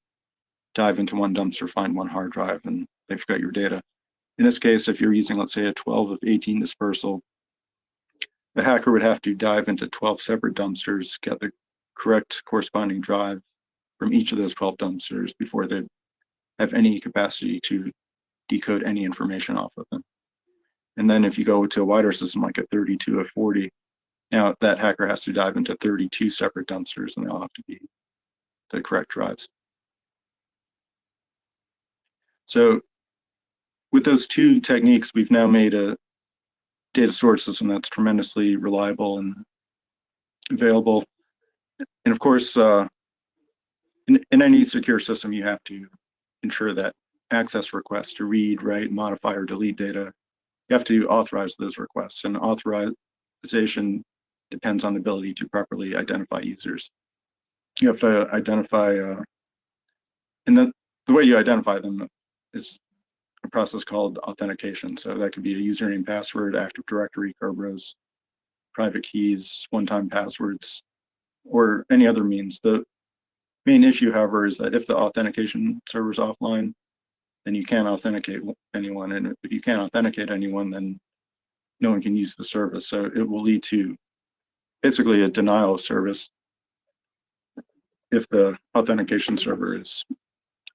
Speaker 4: dive into one dumpster, find one hard drive, and they've got your data. In this case, if you're using, let's say, a 12 of 18 dispersal, the hacker would have to dive into 12 separate dumpsters, get the correct corresponding drive from each of those 12 dumpsters before they have any capacity to decode any information off of them. And then if you go to a wider system like a 32 of 40, now that hacker has to dive into 32 separate dumpsters, and they'll have to be the correct drives. So with those two techniques, we've now made a data storage system that's tremendously reliable and available. And of course, in any secure system, you have to ensure that access requests to read, write, modify, or delete data, you have to authorize those requests. And authorization depends on the ability to properly identify users. You have to identify, and the way you identify them is a process called authentication. So that could be a username, password, Active Directory, Kerberos, private keys, one-time passwords, or any other means. The main issue, however, is that if the authentication server is offline, then you can't authenticate anyone. And if you can't authenticate anyone, then no one can use the service. So it will lead to basically a denial of service if the authentication server is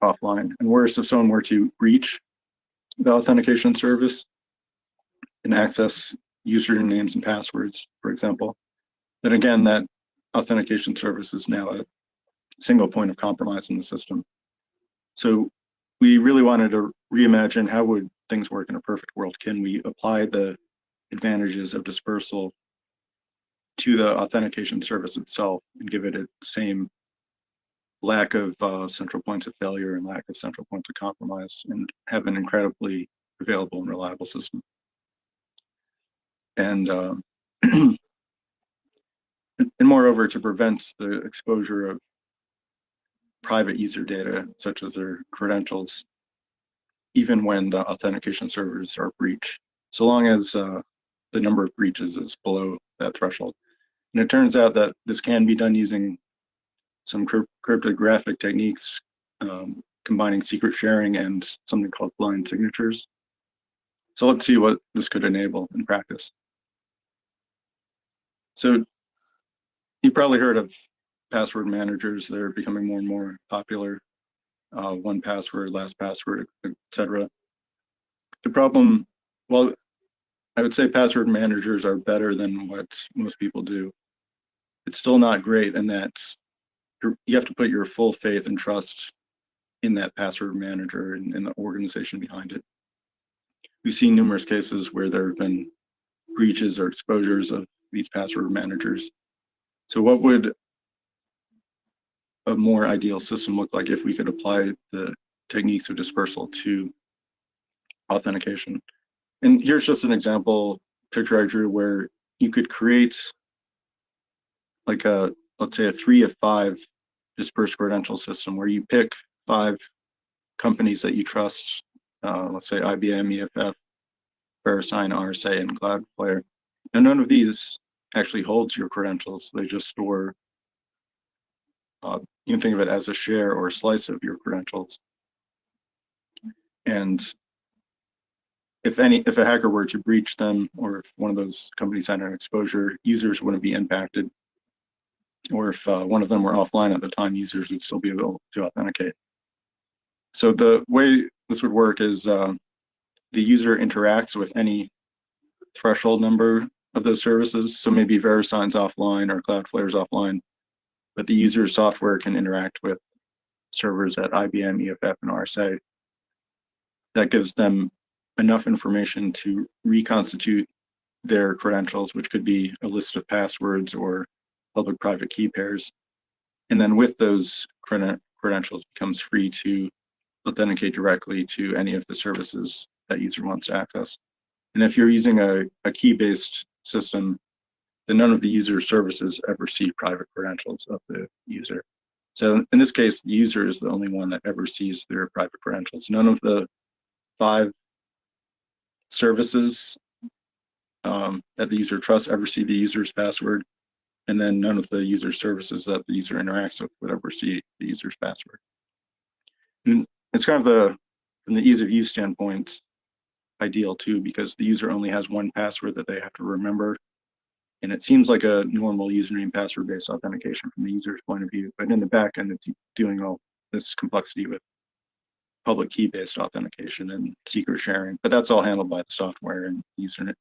Speaker 4: offline. And worse, if someone were to breach the authentication service and access usernames and passwords, for example, then again, that authentication service is now a single point of compromise in the system. So we really wanted to reimagine how would things work in a perfect world. Can we apply the advantages of dispersal to the authentication service itself and give it a same lack of central points of failure and lack of central points of compromise, and have an incredibly available and reliable system? And and moreover, to prevent the exposure of private user data, such as their credentials, even when the authentication servers are breached, so long as the number of breaches is below that threshold. And it turns out that this can be done using some cryptographic techniques, combining secret sharing and something called blind signatures. So let's see what this could enable in practice. So you probably heard of password managers. They're becoming more and more popular. 1Password, LastPassword, etc. The problem, well, I would say password managers are better than what most people do. It's still not great in that you have to put your full faith and trust in that password manager and the organization behind it. We've seen numerous cases where there have been breaches or exposures of these password managers. So what would a more ideal system look like if we could apply the techniques of dispersal to authentication? And here's just an example picture I drew where you could create like a, let's say, a 3 of 5 dispersed credential system where you pick 5 companies that you trust, let's say IBM, EFF, VeriSign, RSA, and Cloudflare. And none of these actually holds your credentials. They just store, you can think of it as a share or a slice of your credentials. And if a hacker were to breach them, or if one of those companies had an exposure, users wouldn't be impacted. Or if one of them were offline at the time, users would still be able to authenticate. So the way this would work is the user interacts with any threshold number of those services. So maybe VeriSign's offline or Cloudflare's offline, but the user's software can interact with servers at IBM, EFF, and RSA. That gives them enough information to reconstitute their credentials, which could be a list of passwords or public-private key pairs. And then with those credentials, becomes free to authenticate directly to any of the services that user wants to access. And if you're using a key-based system, then none of the user services ever see private credentials of the user. So in this case, the user is the only one that ever sees their private credentials. None of the 5 services that the user trusts ever see the user's password, and then none of the user services that the user interacts with would ever see the user's password. And it's kind of from the ease of use standpoint, ideal too, because the user only has one password that they have to remember. And it seems like a normal username password-based authentication from the user's point of view, but in the back end, it's doing all this complexity with public key-based authentication and secret sharing, but that's all handled by the software and the user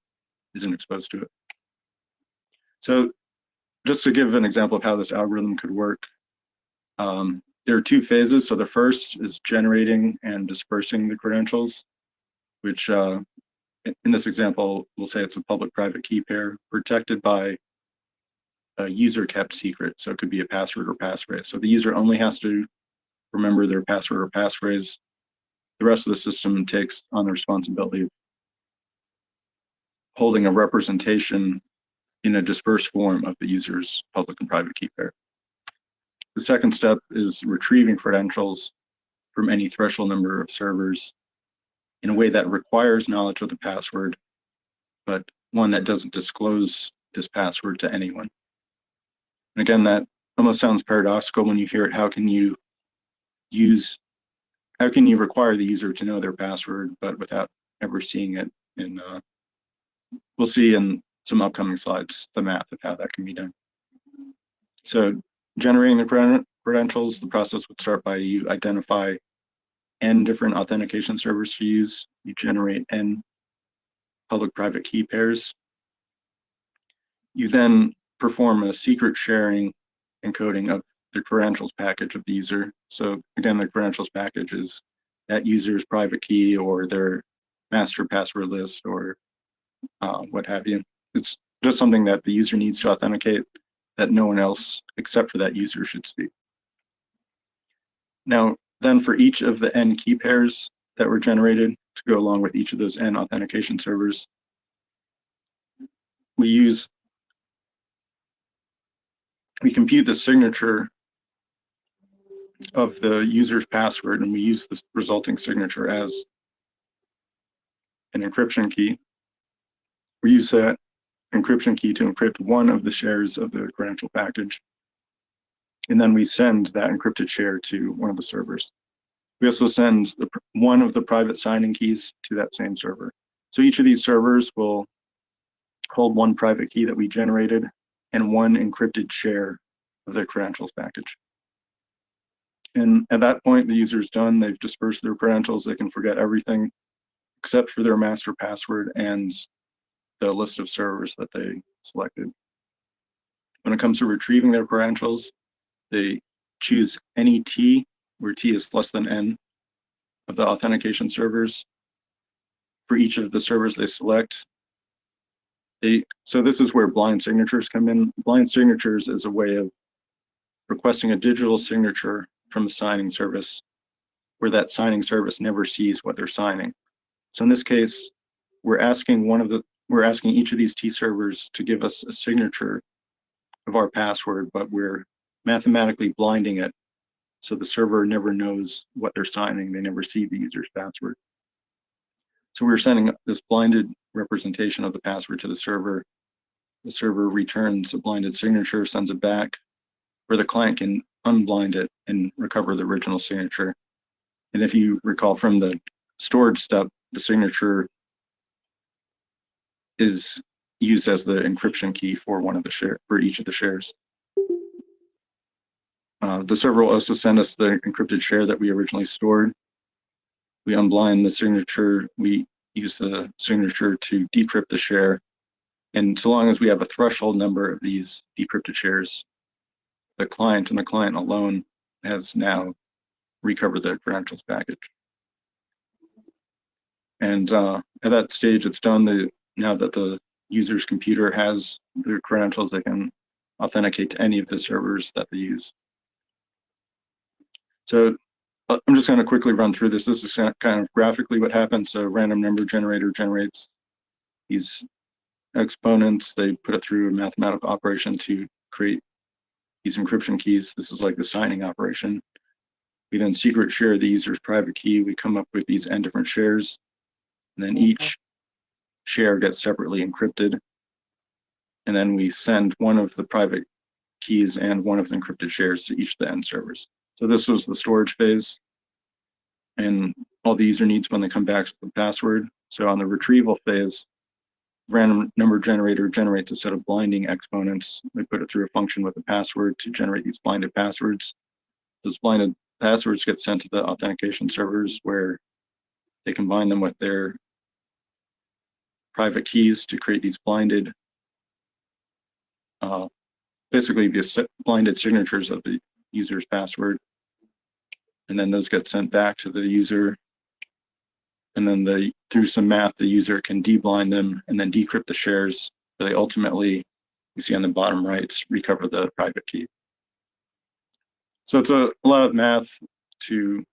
Speaker 4: isn't exposed to it. So just to give an example of how this algorithm could work, there are two phases. So the first is generating and dispersing the credentials, which in this example, we'll say it's a public-private key pair protected by a user-kept secret. So it could be a password or passphrase. So the user only has to remember their password or passphrase. The rest of the system takes on the responsibility of holding a representation in a dispersed form of the user's public and private key pair. The second step is retrieving credentials from any threshold number of servers in a way that requires knowledge of the password, but one that doesn't disclose this password to anyone. And again, that almost sounds paradoxical when you hear it. How can you require the user to know their password, but without ever seeing it? And we'll see in some upcoming slides the math of how that can be done. So generating the credentials, the process would start by you identify n different authentication servers to use. You generate n public-private key pairs. You then perform a secret sharing encoding of the credentials package of the user. So again, the credentials package is that user's private key or their master password list or what have you. It's just something that the user needs to authenticate that no one else except for that user should see. Now, then for each of the n key pairs that were generated to go along with each of those n authentication servers, we compute the signature of the user's password, and we use this resulting signature as an encryption key. We use that encryption key to encrypt one of the shares of the credential package. And then we send that encrypted share to one of the servers. We also send one of the private signing keys to that same server. So each of these servers will hold one private key that we generated and one encrypted share of the credentials package. And at that point, the user's done. They've dispersed their credentials. They can forget everything except for their master password and the list of servers that they selected. When it comes to retrieving their credentials, they choose any T, where T is less than N, of the authentication servers for each of the servers they select. So this is where blind signatures come in. Blind signatures is a way of requesting a digital signature from a signing service where that signing service never sees what they're signing. So in this case, we're asking each of these T servers to give us a signature of our password, but we're mathematically blinding it so the server never knows what they're signing. They never see the user's password. So we're sending this blinded representation of the password to the server. The server returns a blinded signature, sends it back, where the client can unblind it and recover the original signature. And if you recall from the storage step, the signature is used as the encryption key for for each of the shares. The server will also send us the encrypted share that we originally stored. We unblind the signature. We use the signature to decrypt the share. And so long as we have a threshold number of these decrypted shares, the client and the client alone has now recovered the credentials package. And at that stage, it's done. Now that the user's computer has their credentials, they can authenticate to any of the servers that they use. So I'm just going to quickly run through this. This is kind of graphically what happens. So random number generator generates these exponents. They put it through a mathematical operation to create these encryption keys. This is like the signing operation. We then secret share the user's private key. We come up with these n different shares. And then each share gets separately encrypted. And then we send one of the private keys and one of the encrypted shares to each of the end servers. So this was the storage phase. And all the user needs when they come back to the password. So on the retrieval phase, random number generator generates a set of blinding exponents. They put it through a function with a password to generate these blinded passwords. Those blinded passwords get sent to the authentication servers where they combine them with their private keys to create these blinded, basically the blinded signatures of the user's password. And then those get sent back to the user. And then through some math, the user can deblind them and then decrypt the shares. So they ultimately, you see on the bottom right, recover the private key. So it's a lot of math to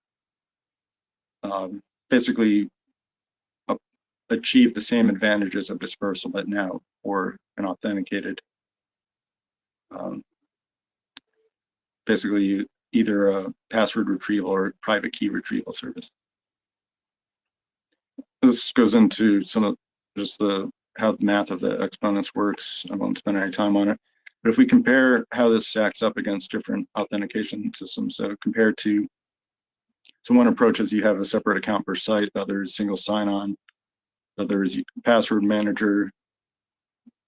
Speaker 4: basically achieve the same advantages of dispersal, but now for an authenticated, basically either a password retrieval or private key retrieval service. This goes into some of just how the math of the exponents works. I won't spend any time on it. But if we compare how this stacks up against different authentication systems, so compared to, so one approach is you have a separate account per site, the other is single sign-on, the other is password manager,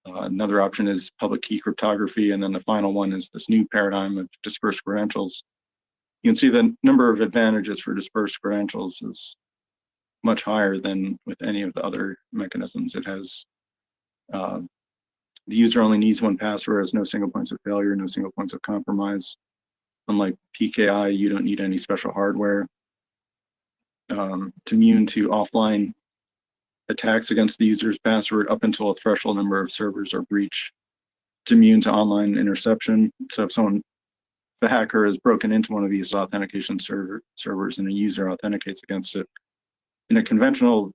Speaker 4: another option is public key cryptography, and then the final one is this new paradigm of dispersed credentials. You can see the number of advantages for dispersed credentials is much higher than with any of the other mechanisms. It has, the user only needs one password, has no single points of failure, no single points of compromise. Unlike PKI, you don't need any special hardware. It's immune to offline attacks against the user's password up until a threshold number of servers are breached. It's immune to online interception. So if a hacker has broken into one of these authentication servers and a user authenticates against it, in a conventional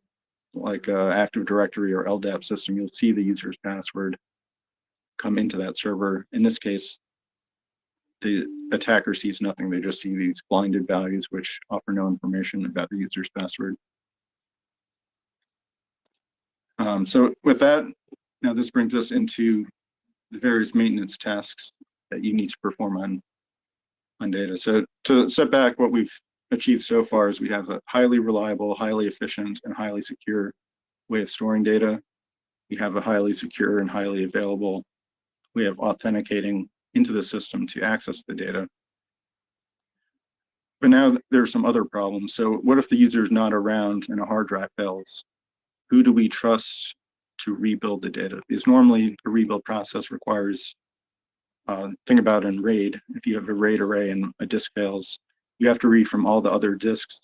Speaker 4: like Active Directory or LDAP system, you'll see the user's password come into that server. In this case, the attacker sees nothing. They just see these blinded values which offer no information about the user's password. So with that, now this brings us into the various maintenance tasks that you need to perform on data. So to step back, what we've achieved so far is we have a highly reliable, highly efficient, and highly secure way of storing data. We have a highly secure and highly available way of authenticating into the system to access the data. But now there are some other problems. So what if the user is not around and a hard drive fails? Who do we trust to rebuild the data? Because normally a rebuild process requires, think about in RAID, if you have a RAID array and a disk fails, you have to read from all the other disks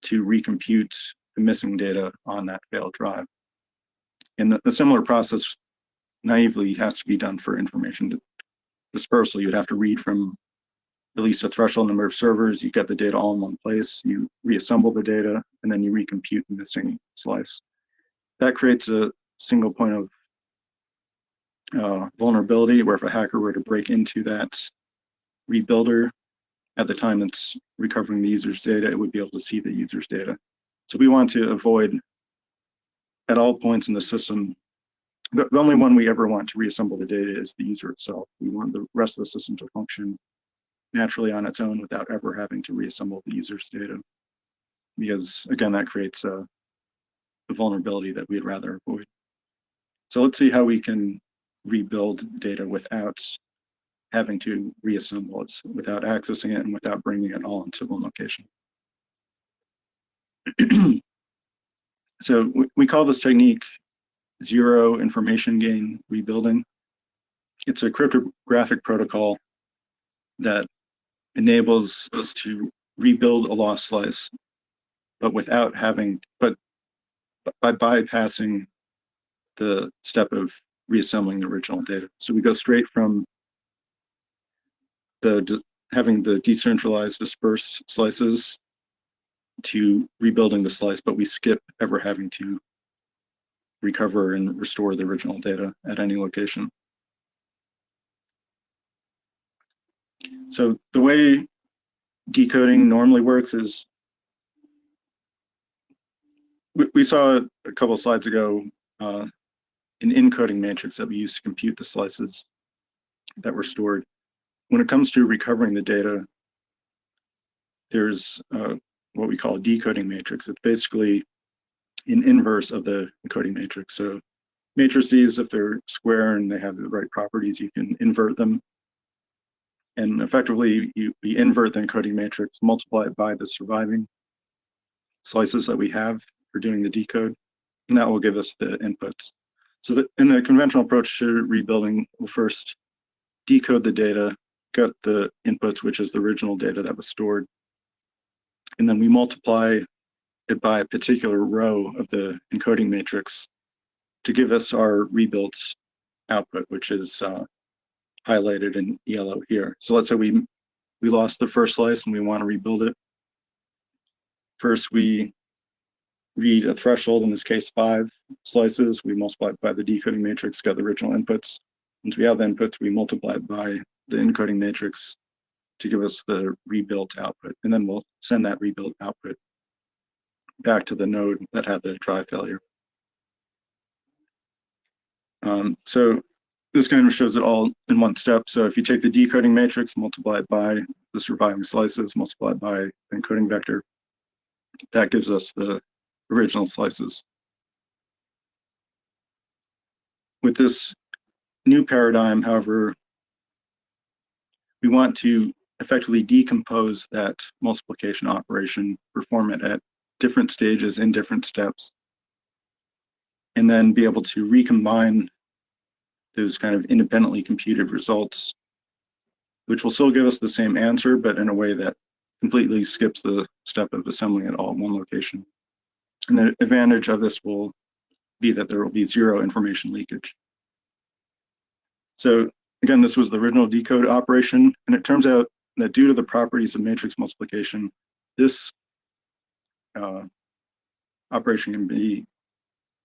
Speaker 4: to recompute the missing data on that failed drive. And the similar process naively has to be done for information dispersal. You'd have to read from at least a threshold number of servers, you get the data all in one place, you reassemble the data, and then you recompute the missing slice. That creates a single point of vulnerability where if a hacker were to break into that rebuilder at the time it's recovering the user's data, it would be able to see the user's data. So we want to avoid at all points in the system, the only one we ever want to reassemble the data is the user itself. We want the rest of the system to function naturally on its own without ever having to reassemble the user's data. Because again, that creates a vulnerability that we'd rather avoid. So let's see how we can rebuild data without having to reassemble it, without accessing it and without bringing it all into one location. So we call this technique zero information gain rebuilding. It's a cryptographic protocol that enables us to rebuild a lost slice, but by bypassing the step of reassembling the original data. So we go straight from having the decentralized dispersed slices to rebuilding the slice, but we skip ever having to recover and restore the original data at any location. So the way decoding normally works is, we saw a couple of slides ago an encoding matrix that we use to compute the slices that were stored. When it comes to recovering the data, there's what we call a decoding matrix. It's basically an inverse of the encoding matrix. So matrices, if they're square and they have the right properties, you can invert them. And effectively, we invert the encoding matrix, multiply it by the surviving slices that we have for doing the decode, and that will give us the inputs. So that in the conventional approach to rebuilding, we'll first decode the data, get the inputs, which is the original data that was stored, and then we multiply it by a particular row of the encoding matrix to give us our rebuilt output, which is highlighted in yellow here. So let's say we lost the first slice and we want to rebuild it. First, we read a threshold, in this case 5 slices. We multiply it by the decoding matrix, get the original inputs. Once we have the inputs, we multiply it by the encoding matrix to give us the rebuilt output. And then we'll send that rebuilt output back to the node that had the drive failure. So this kind of shows it all in one step. So if you take the decoding matrix, multiply it by the surviving slices, multiply it by the encoding vector, that gives us the original slices. With this new paradigm, however, we want to effectively decompose that multiplication operation, perform it at different stages in different steps, and then be able to recombine those kind of independently computed results, which will still give us the same answer, but in a way that completely skips the step of assembling it all in one location. And the advantage of this will be that there will be 0 information leakage. So again, this was the original decode operation, and it turns out that due to the properties of matrix multiplication, this operation can be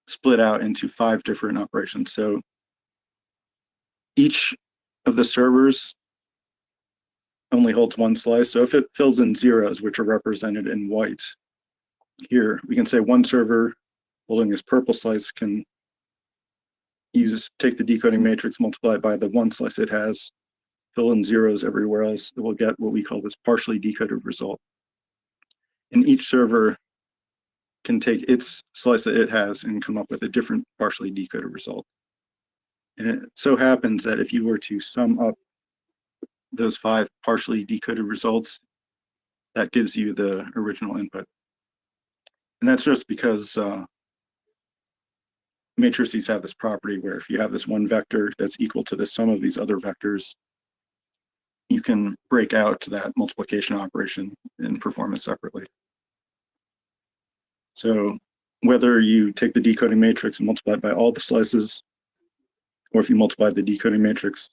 Speaker 4: split out into 5 different operations. So each of the servers only holds 1 slice. So if it fills in zeros, which are represented in white here, we can say one server holding this purple slice can take the decoding matrix, multiply it by the 1 slice it has, fill in zeros everywhere else. It will get what we call this partially decoded result. And each server can take its slice that it has and come up with a different partially decoded result. And it so happens that if you were to sum up those 5 partially decoded results, that gives you the original input. And that's just because matrices have this property where if you have this one vector that's equal to the sum of these other vectors, you can break out that multiplication operation and perform it separately. So whether you take the decoding matrix and multiply it by all the slices, or if you multiply the decoding matrix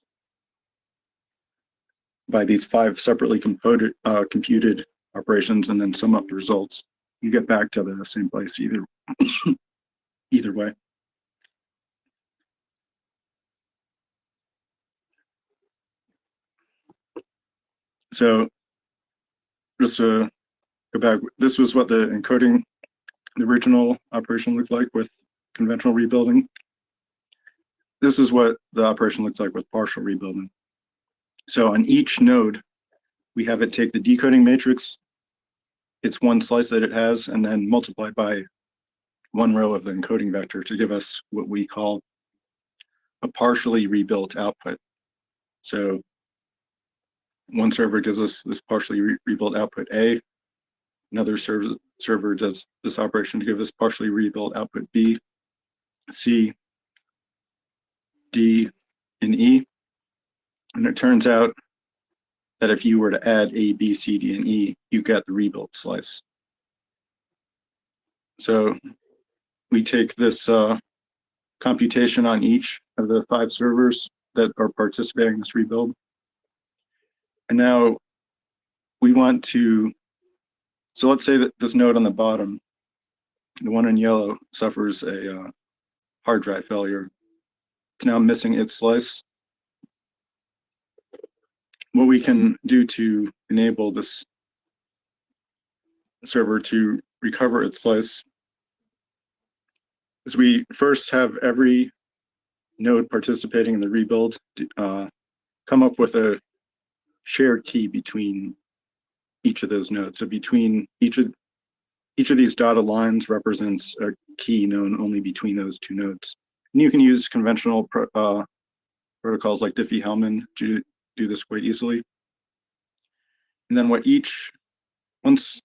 Speaker 4: by these 5 separately computed operations and then sum up the results, you get back to the same place either way. So just to go back, this was what the encoding, the original operation looked like with conventional rebuilding. This is what the operation looks like with partial rebuilding. So on each node, we have it take the decoding matrix, its 1 slice that it has, and then multiply by 1 row of the encoding vector to give us what we call a partially rebuilt output. So one server gives us this partially rebuilt output A. Another server does this operation to give us partially rebuilt output B, C, D, and E. And it turns out that if you were to add A, B, C, D, and E, you get the rebuilt slice. So we take this computation on each of the 5 servers that are participating in this rebuild. And now we want to, so let's say that this node on the bottom, the one in yellow, suffers a hard drive failure. It's now missing its slice. What we can do to enable this server to recover its slice is we first have every node participating in the rebuild come up with a shared key between each of those nodes. So between each of these dotted lines represents a key known only between those two nodes. And you can use conventional protocols like Diffie-Hellman to do this quite easily. And then once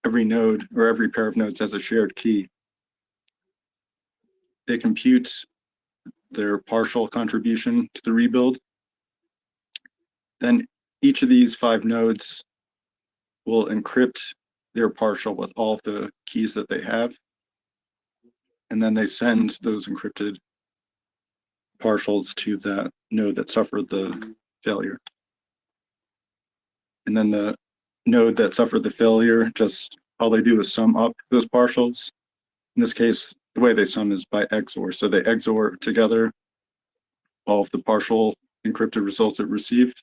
Speaker 4: every node or every pair of nodes has a shared key, they compute their partial contribution to the rebuild. Then each of these 5 nodes will encrypt their partial with all of the keys that they have. And then they send those encrypted partials to that node that suffered the failure. And then the node that suffered the failure, just all they do is sum up those partials. In this case, the way they sum is by XOR. So they XOR together all of the partial encrypted results it received.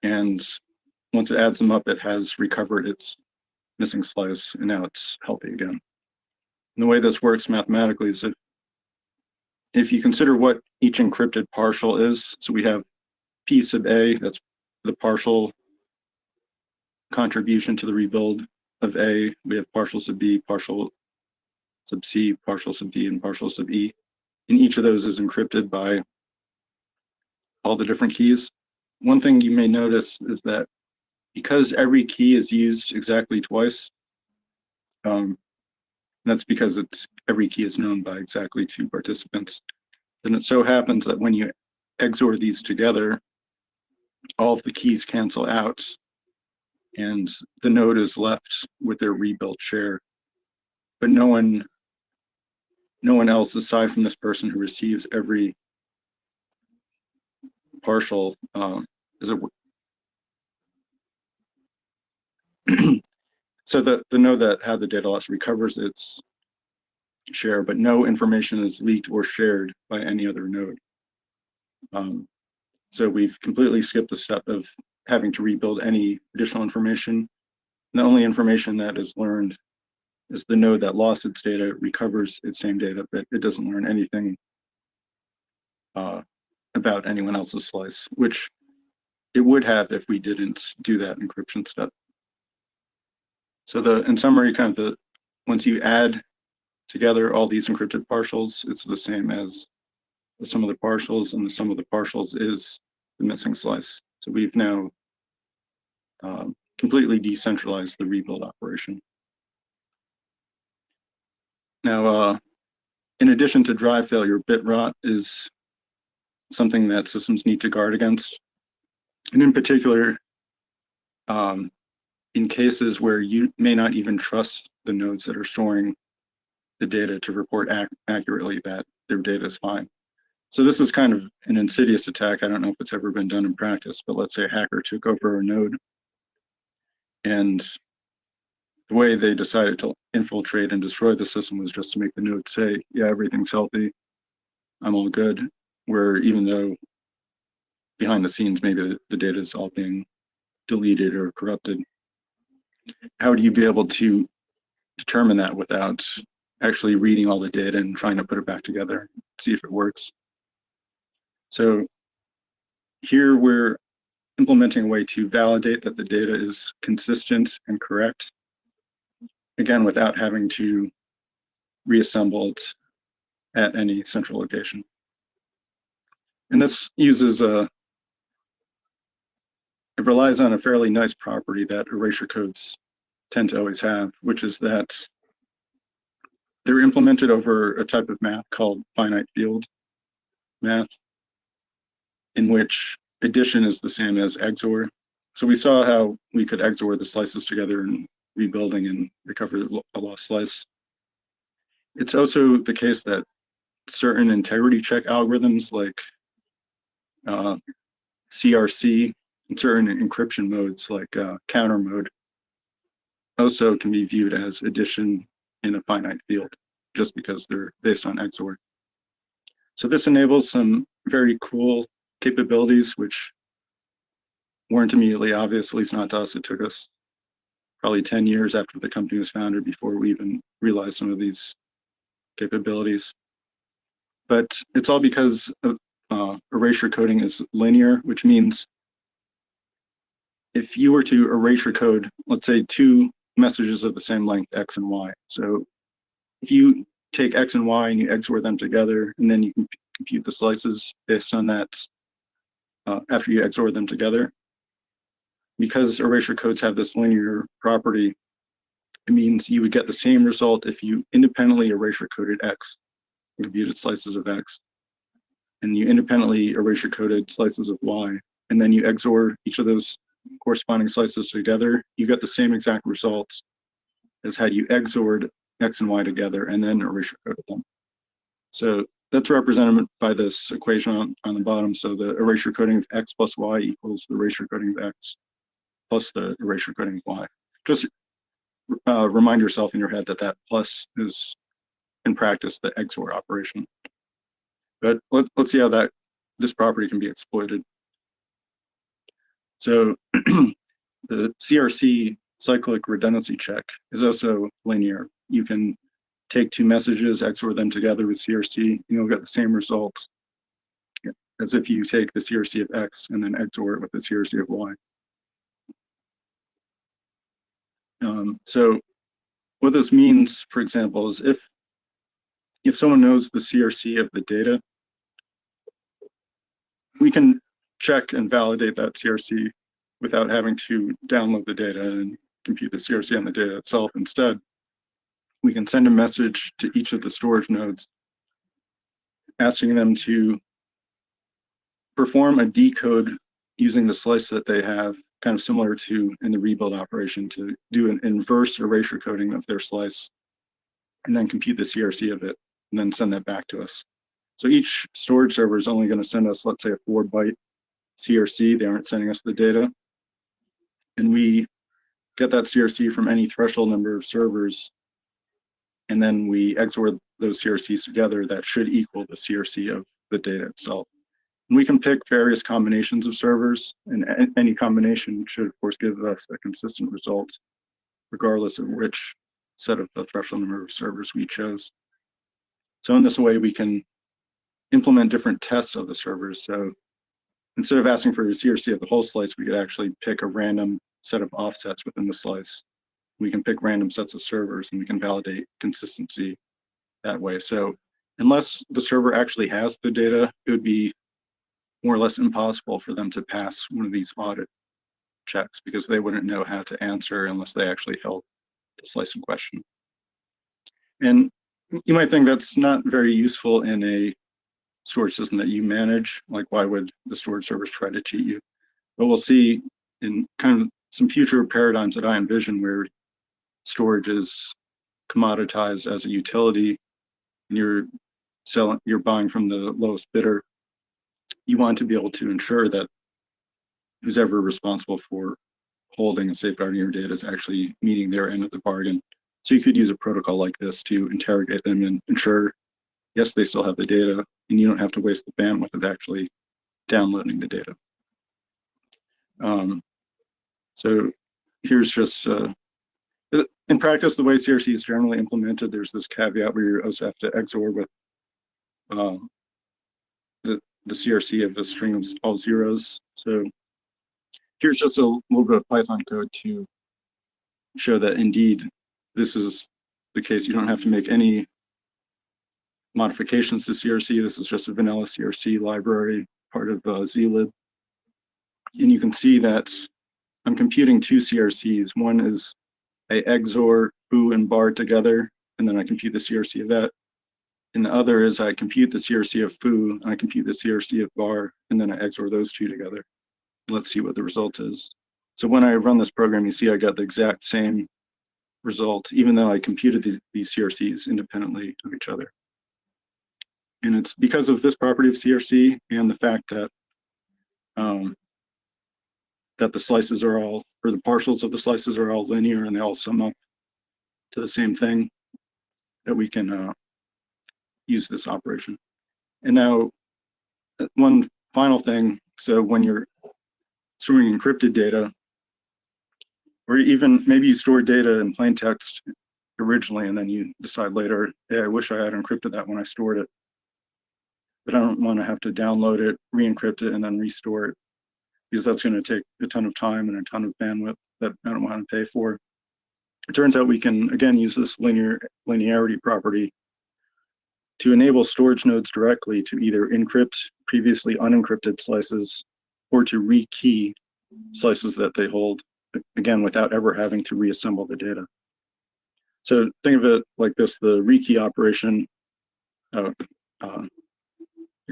Speaker 4: And once it adds them up, it has recovered its missing slice, and now it's healthy again. And the way this works mathematically is if you consider what each encrypted partial is, so we have P sub A, that's the partial contribution to the rebuild of A. We have partial sub B, partial sub C, partial sub D, and partial sub E. And each of those is encrypted by all the different keys. One thing you may notice is that because every key is used exactly twice, that's because every key is known by exactly 2 participants. Then it so happens that when you XOR these together, all of the keys cancel out, and the node is left with their rebuilt share. But no one else aside from this person who receives every partial so the node that had the data loss recovers its share, but no information is leaked or shared by any other node. So we've completely skipped the step of having to rebuild any additional information. The only information that is learned is the node that lost its data recovers its same data, but it doesn't learn anything about anyone else's slice, which it would have if we didn't do that encryption step. So in summary, once you add together all these encrypted partials, it's the same as the sum of the partials, and the sum of the partials is the missing slice. So we've now completely decentralized the rebuild operation. Now, in addition to drive failure, bit rot is something that systems need to guard against. And in particular, in cases where you may not even trust the nodes that are storing the data to report accurately that their data is fine. So this is kind of an insidious attack. I don't know if it's ever been done in practice, but let's say a hacker took over a node, and the way they decided to infiltrate and destroy the system was just to make the node say, yeah, everything's healthy, I'm all good, where even though behind the scenes, maybe the data is all being deleted or corrupted. How do you be able to determine that without actually reading all the data and trying to put it back together, see if it works? So here we're implementing a way to validate that the data is consistent and correct, again, without having to reassemble it at any central location. And this uses it relies on a fairly nice property that erasure codes tend to always have, which is that they're implemented over a type of math called finite field math, in which addition is the same as XOR. So we saw how we could XOR the slices together in rebuilding and recover a lost slice. It's also the case that certain integrity check algorithms like CRC and certain encryption modes like counter mode also can be viewed as addition in a finite field just because they're based on XOR. So this enables some very cool capabilities which weren't immediately obvious, at least not to us. It took us probably 10 years after the company was founded before we even realized some of these capabilities. But it's all because of, erasure coding is linear, which means if you were to erasure code, let's say 2 messages of the same length, X and Y. So if you take X and Y and you XOR them together, and then you can compute the slices based on that after you XOR them together. Because erasure codes have this linear property, it means you would get the same result if you independently erasure coded X, computed slices of X, and you independently erasure coded slices of Y, and then you XOR each of those corresponding slices together, you get the same exact results as had you XORed X and Y together and then erasure coded them. So that's represented by this equation on the bottom. So the erasure coding of X plus Y equals the erasure coding of X plus the erasure coding of Y. Just remind yourself in your head that that plus is in practice the XOR operation. But let's see how this property can be exploited. So the CRC cyclic redundancy check is also linear. You can take 2 messages, XOR them together with CRC, and you'll get the same results as if you take the CRC of X and then XOR it with the CRC of Y. So what this means, for example, is if someone knows the CRC of the data, we can check and validate that CRC without having to download the data and compute the CRC on the data itself. Instead, we can send a message to each of the storage nodes asking them to perform a decode using the slice that they have, kind of similar to in the rebuild operation, to do an inverse erasure coding of their slice and then compute the CRC of it and then send that back to us. So each storage server is only going to send us, let's say, a 4-byte CRC. They aren't sending us the data. And we get that CRC from any threshold number of servers. And then we XOR those CRCs together. That should equal the CRC of the data itself. And we can pick various combinations of servers, and any combination should, of course, give us a consistent result, regardless of which set of the threshold number of servers we chose. So in this way, we can implement different tests of the servers. So instead of asking for a CRC of the whole slice, we could actually pick a random set of offsets within the slice. We can pick random sets of servers, and we can validate consistency that way. So unless the server actually has the data, it would be more or less impossible for them to pass one of these audit checks because they wouldn't know how to answer unless they actually held the slice in question. And you might think that's not very useful in a storage system that you manage. Like, why would the storage servers try to cheat you? But we'll see in kind of some future paradigms that I envision where storage is commoditized as a utility and you're buying from the lowest bidder. You want to be able to ensure that who's ever responsible for holding and safeguarding your data is actually meeting their end of the bargain. So you could use a protocol like this to interrogate them and ensure, yes, they still have the data, and you don't have to waste the bandwidth of actually downloading the data. So here's just, in practice, the way CRC is generally implemented, there's this caveat where you also have to XOR with the CRC of a string of all zeros. So here's just a little bit of Python code to show that indeed this is the case. You don't have to make any modifications to CRC. This is just a vanilla CRC library, part of zlib. And you can see that I'm computing 2 CRCs. One is I XOR foo and bar together, and then I compute the CRC of that. And the other is I compute the CRC of foo, and I compute the CRC of bar, and then I XOR those 2 together. Let's see what the result is. So when I run this program, you see I got the exact same result, even though I computed these CRCs independently of each other. And it's because of this property of CRC and the fact that that the slices are all, or the partials of the slices are all linear and they all sum up to the same thing, that we can use this operation. And now one final thing. So when you're storing encrypted data, or even maybe you store data in plain text originally, and then you decide later, hey, I wish I had encrypted that when I stored it. But I don't want to have to download it, re-encrypt it, and then restore it, because that's going to take a ton of time and a ton of bandwidth that I don't want to pay for. It turns out we can, again, use this linearity property to enable storage nodes directly to either encrypt previously unencrypted slices or to rekey slices that they hold, again, without ever having to reassemble the data. So think of it like this, the rekey operation, I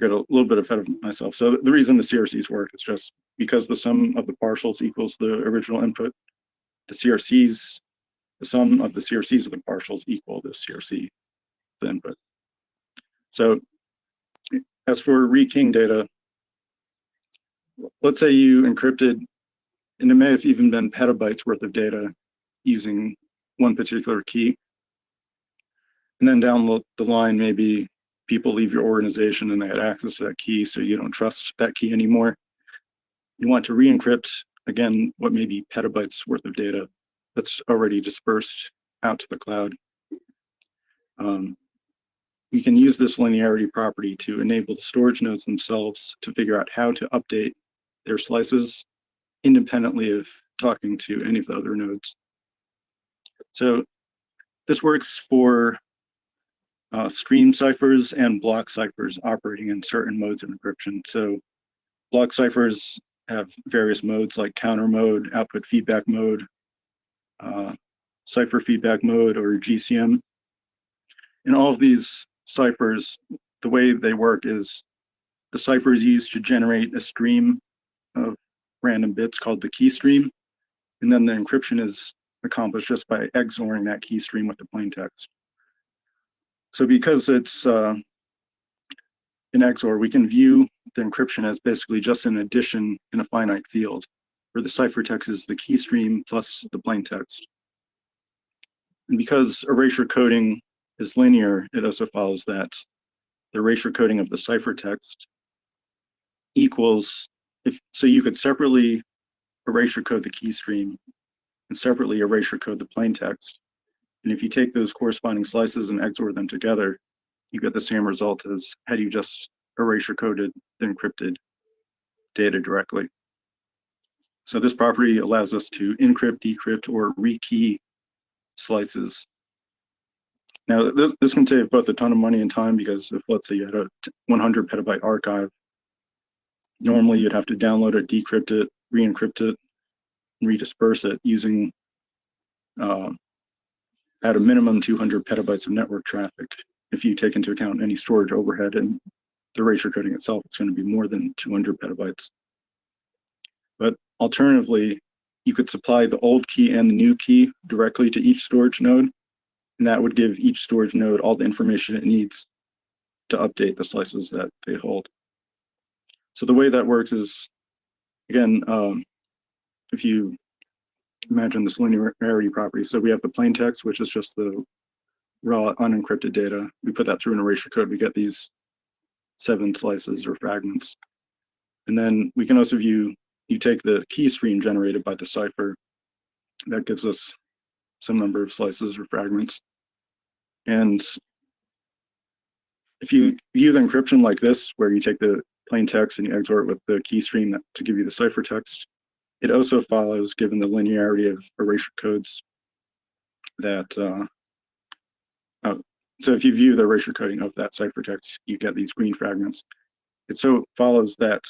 Speaker 4: got a little bit ahead of myself. So the reason the CRCs work is just because the sum of the partials equals the original input. The sum of the CRCs of the partials equal the CRC, the input. So as for rekeying data, let's say you encrypted, and it may have even been petabytes worth of data using one particular key. And then down the line, maybe people leave your organization and they had access to that key, so you don't trust that key anymore. You want to re-encrypt, again, what may be petabytes worth of data that's already dispersed out to the cloud. We can use this linearity property to enable the storage nodes themselves to figure out how to update their slices independently of talking to any of the other nodes. So this works for stream ciphers and block ciphers operating in certain modes of encryption. So block ciphers have various modes like counter mode, output feedback mode, cipher feedback mode, or GCM. In all of these ciphers, the way they work is the cipher is used to generate a stream of random bits called the key stream, and then the encryption is accomplished just by XORing that key stream with the plain text. So because it's an XOR, we can view the encryption as basically just an addition in a finite field, where the ciphertext is the key stream plus the plain text. And because erasure coding is linear, it also follows that the erasure coding of the ciphertext equals, so you could separately erasure code the key stream and separately erasure code the plain text. And if you take those corresponding slices and XOR them together, you get the same result as had you just erasure coded the encrypted data directly. So this property allows us to encrypt, decrypt, or rekey slices. Now, this can save both a ton of money and time, because if, let's say, you had a 100 petabyte archive, normally you'd have to download it, decrypt it, re-encrypt it, and redisperse it using at a minimum 200 petabytes of network traffic. If you take into account any storage overhead and the erasure coding itself, it's going to be more than 200 petabytes. But alternatively, you could supply the old key and the new key directly to each storage node, and that would give each storage node all the information it needs to update the slices that they hold. So the way that works is, again, if you imagine this linearity property, so we have the plain text, which is just the raw unencrypted data. We put that through an erasure code, we get these 7 slices or fragments. And then we can also view, you take the key stream generated by the cipher, that gives us some number of slices or fragments. And if you view the encryption like this, where you take the plain text and you XOR it with the key stream to give you the ciphertext, it also follows, given the linearity of erasure codes, that so if you view the erasure coding of that ciphertext, you get these green fragments. It so follows that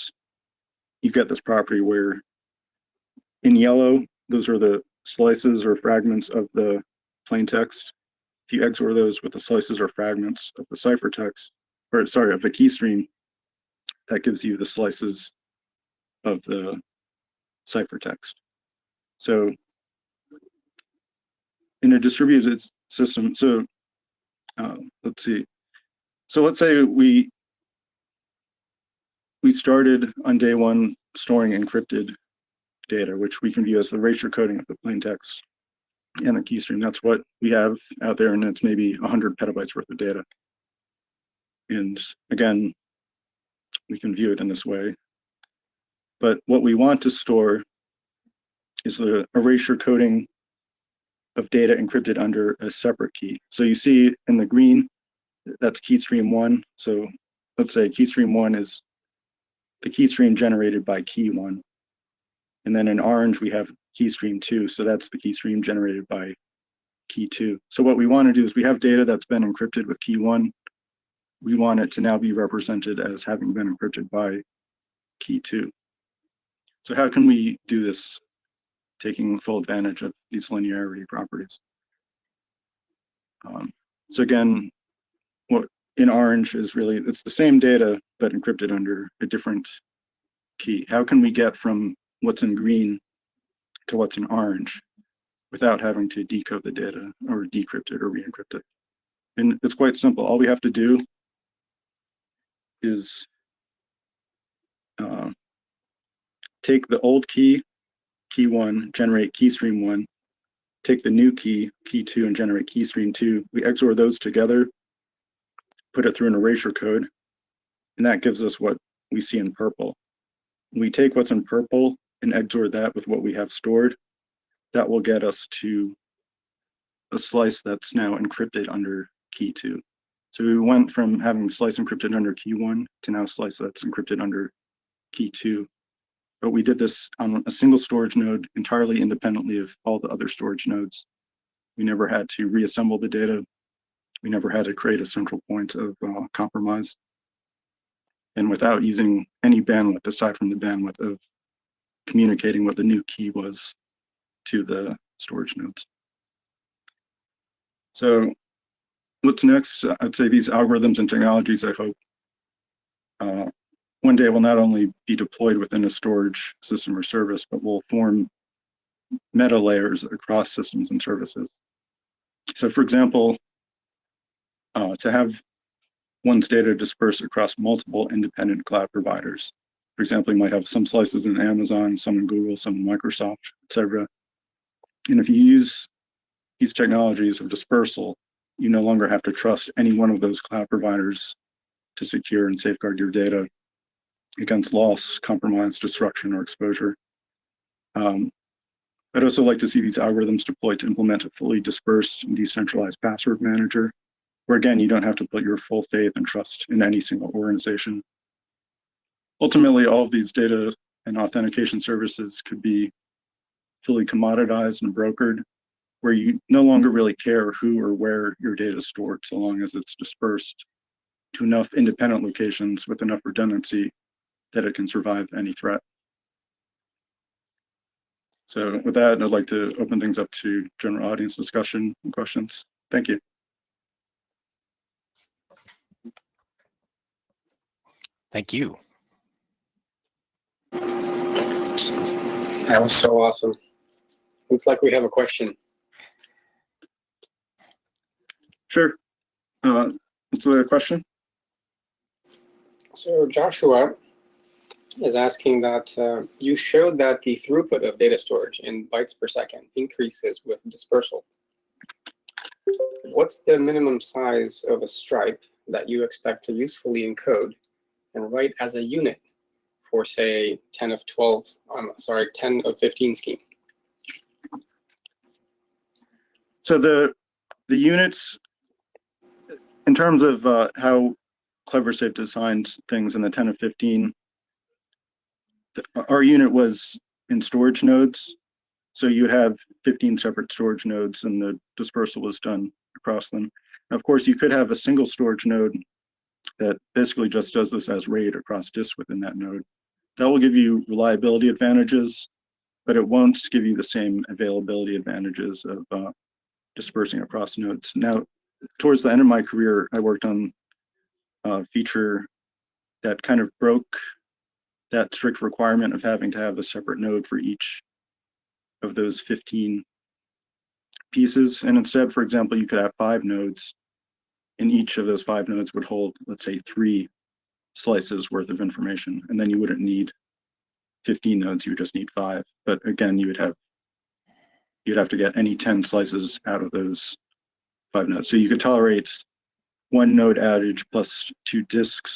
Speaker 4: you get this property where in yellow, those are the slices or fragments of the plain text. If you XOR those with the slices or fragments of the ciphertext, or sorry, of the key stream, that gives you the slices of the ciphertext. So in a distributed system, so let's see. So let's say we started on day 1 storing encrypted data, which we can view as the erasure coding of the plain text and the key stream. That's what we have out there, and it's maybe 100 petabytes worth of data. And again, we can view it in this way. But what we want to store is the erasure coding of data encrypted under a separate key. So you see in the green, that's key stream 1. So let's say key stream 1 is the key stream generated by key 1. And then in orange, we have key stream 2. So that's the key stream generated by key 2. So what we want to do is we have data that's been encrypted with key 1. We want it to now be represented as having been encrypted by key 2. So how can we do this, taking full advantage of these linearity properties? So again, what in orange is really, it's the same data, but encrypted under a different key. How can we get from what's in green to what's in orange without having to decode the data or decrypt it or re-encrypt it? And it's quite simple. All we have to do is take the old key, key 1, generate key stream 1, take the new key, key 2, and generate key stream 2. We XOR those together, put it through an erasure code, and that gives us what we see in purple. When we take what's in purple and XOR that with what we have stored, that will get us to a slice that's now encrypted under key 2. So we went from having a slice encrypted under key 1 to now a slice that's encrypted under key 2. But we did this on a single storage node entirely independently of all the other storage nodes. We never had to reassemble the data. We never had to create a central point of compromise. And without using any bandwidth aside from the bandwidth of communicating what the new key was to the storage nodes. So what's next? I'd say these algorithms and technologies, I hope, one day will not only be deployed within a storage system or service, but will form meta layers across systems and services. So for example, to have one's data dispersed across multiple independent cloud providers. For example, you might have some slices in Amazon, some in Google, some in Microsoft, etc. And if you use these technologies of dispersal, you no longer have to trust any one of those cloud providers to secure and safeguard your data against loss, compromise, destruction, or exposure. I'd also like to see these algorithms deployed to implement a fully dispersed and decentralized password manager, where again, you don't have to put your full faith and trust in any single organization. Ultimately, all of these data and authentication services could be fully commoditized and brokered, where you no longer really care who or where your data is stored, so long as it's dispersed to enough independent locations with enough redundancy that it can survive any threat. So with that, I'd like to open things up to general audience discussion and questions. Thank you.
Speaker 3: Thank you.
Speaker 2: That was so awesome. Looks like we have a question.
Speaker 4: Sure. What's the question?
Speaker 2: So Joshua is asking that you showed that the throughput of data storage in bytes per second increases with dispersal. What's the minimum size of a stripe that you expect to usefully encode and write as a unit for, say, 10 of 15 scheme?
Speaker 4: So the units, in terms of how CleverSafe designed things in the 10 of 15, our unit was in storage nodes. So you have 15 separate storage nodes and the dispersal was done across them. Now, of course, you could have a single storage node that basically just does this as RAID across disks within that node. That will give you reliability advantages, but it won't give you the same availability advantages of dispersing across nodes. Now, towards the end of my career, I worked on a feature that kind of broke that strict requirement of having to have a separate node for each of those 15 pieces. And instead, for example, you could have 5 nodes, and each of those 5 nodes would hold, let's say, 3 slices worth of information. And then you wouldn't need 15 nodes, you would just need 5. But again, you'd have to get any 10 slices out of those 5 nodes. So you could tolerate 1 node outage plus 2 disk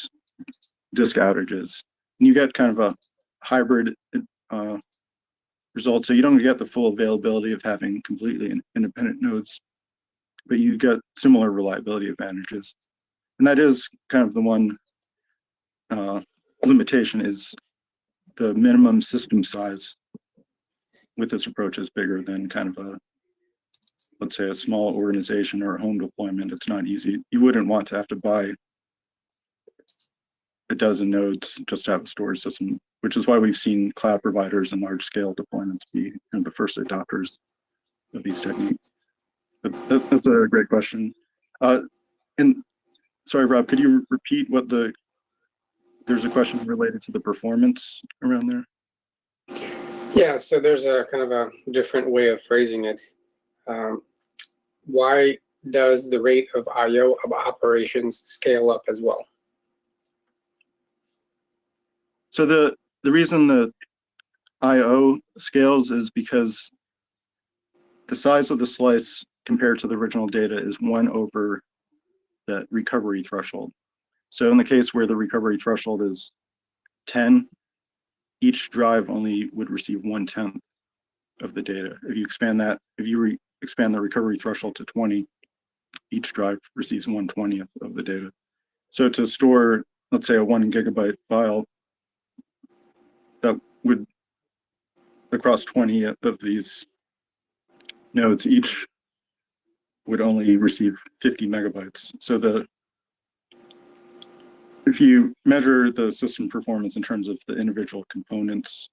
Speaker 4: outages. And you get kind of a hybrid result. So you don't get the full availability of having completely independent nodes, but you get similar reliability advantages. And that is kind of the one limitation, is the minimum system size with this approach is bigger than kind of a, let's say, a small organization or a home deployment. It's not easy. You wouldn't want to have to buy a dozen nodes just to have a storage system, which is why we've seen cloud providers and large scale deployments be kind of the first adopters of these techniques. But that's a great question. And sorry, Rob, could you repeat what there's a question related to the performance around there?
Speaker 2: Yeah, so there's a kind of a different way of phrasing it. Why does the rate of I/O of operations scale up as well?
Speaker 4: So the reason the I/O scales is because the size of the slice compared to the original data is 1 over the recovery threshold. So in the case where the recovery threshold is 10, each drive only would receive 1/10 of the data. If you expand that, if you expand the recovery threshold to 20, each drive receives 1/20th of the data. So to store, let's say, a 1 gigabyte file, that would, across 20 of these nodes, each would only receive 50 megabytes. So if you measure the system performance in terms of the individual components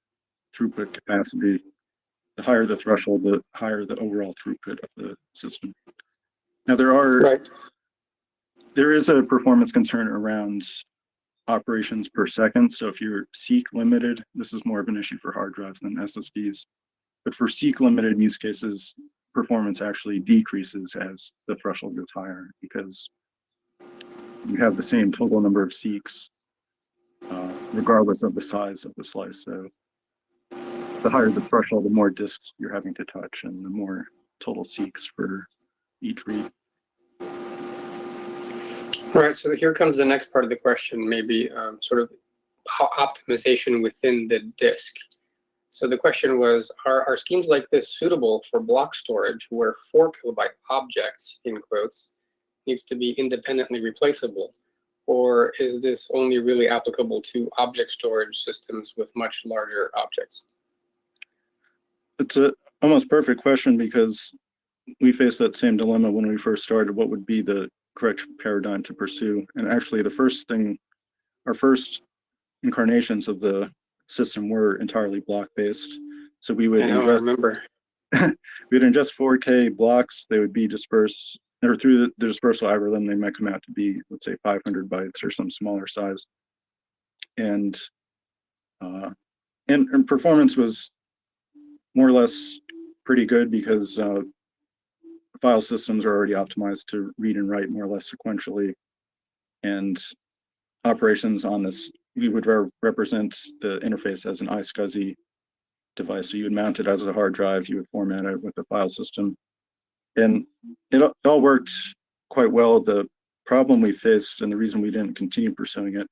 Speaker 4: throughput capacity, the higher the threshold, the higher the overall throughput of the system. Now there is a performance concern around operations per second. So if you're seek limited, this is more of an issue for hard drives than SSDs. But for seek limited use cases, performance actually decreases as the threshold gets higher, because you have the same total number of seeks regardless of the size of the slice. So the higher the threshold, the more disks you're having to touch and the more total seeks for each read.
Speaker 2: All right, so here comes the next part of the question, maybe sort of optimization within the disk. So the question was, are schemes like this suitable for block storage where 4 kilobyte objects, in quotes, needs to be independently replaceable? Or is this only really applicable to object storage systems with much larger objects?
Speaker 4: It's a almost perfect question, because we faced that same dilemma when we first started. What would be the correct paradigm to pursue? And actually our first incarnations of the system were entirely block-based. So we would ingest 4K blocks. They would be dispersed, or through the dispersal algorithm, they might come out to be, let's say, 500 bytes or some smaller size. And performance was more or less pretty good, because file systems are already optimized to read and write more or less sequentially. And operations on this, we would represent the interface as an iSCSI device. So you would mount it as a hard drive, you would format it with the file system. And it all worked quite well. The problem we faced, and the reason we didn't continue pursuing it,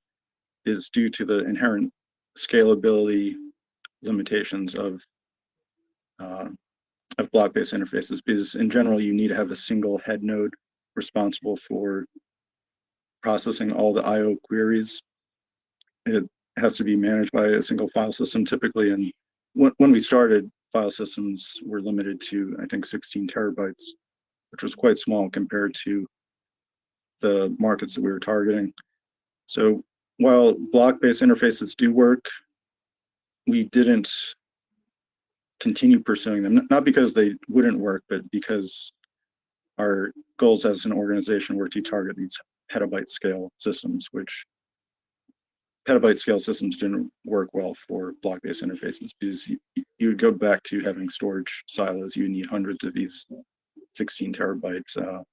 Speaker 4: is due to the inherent scalability limitations of block-based interfaces, because in general, you need to have a single head node responsible for processing all the I/O queries. It has to be managed by a single file system typically. And when we started, file systems were limited to, I think, 16 terabytes, which was quite small compared to the markets that we were targeting. So while block-based interfaces do work, we didn't continue pursuing them, not because they wouldn't work, but because our goals as an organization were to target these petabyte scale systems, which petabyte scale systems didn't work well for block-based interfaces, because you would go back to having storage silos. You would need hundreds of these 16 terabyte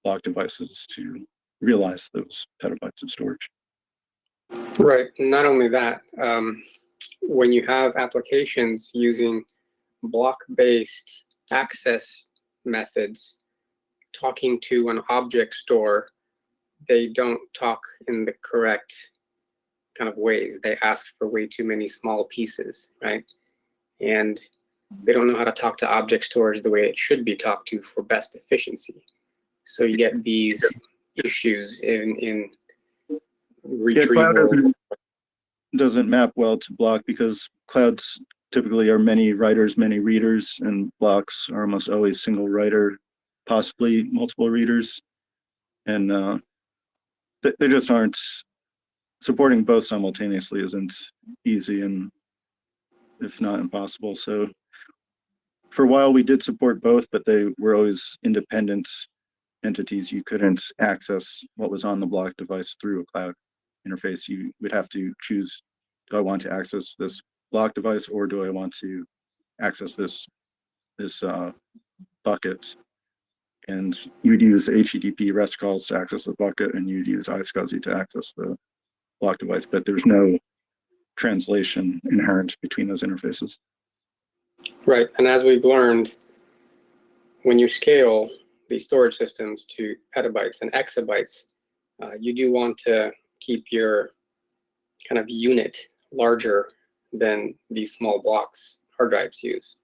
Speaker 4: block devices to realize those petabytes of storage.
Speaker 2: Right, not only that, when you have applications using block-based access methods talking to an object store, they don't talk in the correct kind of ways. They ask for way too many small pieces, right? and they don't know how to talk to object storage the way it should be talked to for best efficiency. So you get these issues in retrieval.
Speaker 4: Cloud doesn't map well to block because clouds typically are many writers, many readers, and blocks are almost always single writer, possibly multiple readers. And they just aren't, supporting both simultaneously isn't easy, and if not impossible. So for a while we did support both, but they were always independent entities. You couldn't access what was on the block device through a cloud interface. You would have to choose, do I want to access this block device, or do I want to access this bucket? And you'd use HTTP REST calls to access the bucket, and you'd use iSCSI to access the block device, but there's no translation inherent between those interfaces.
Speaker 2: Right, and as we've learned, when you scale these storage systems to petabytes and exabytes, you do want to keep your kind of unit larger than these small blocks hard drives use.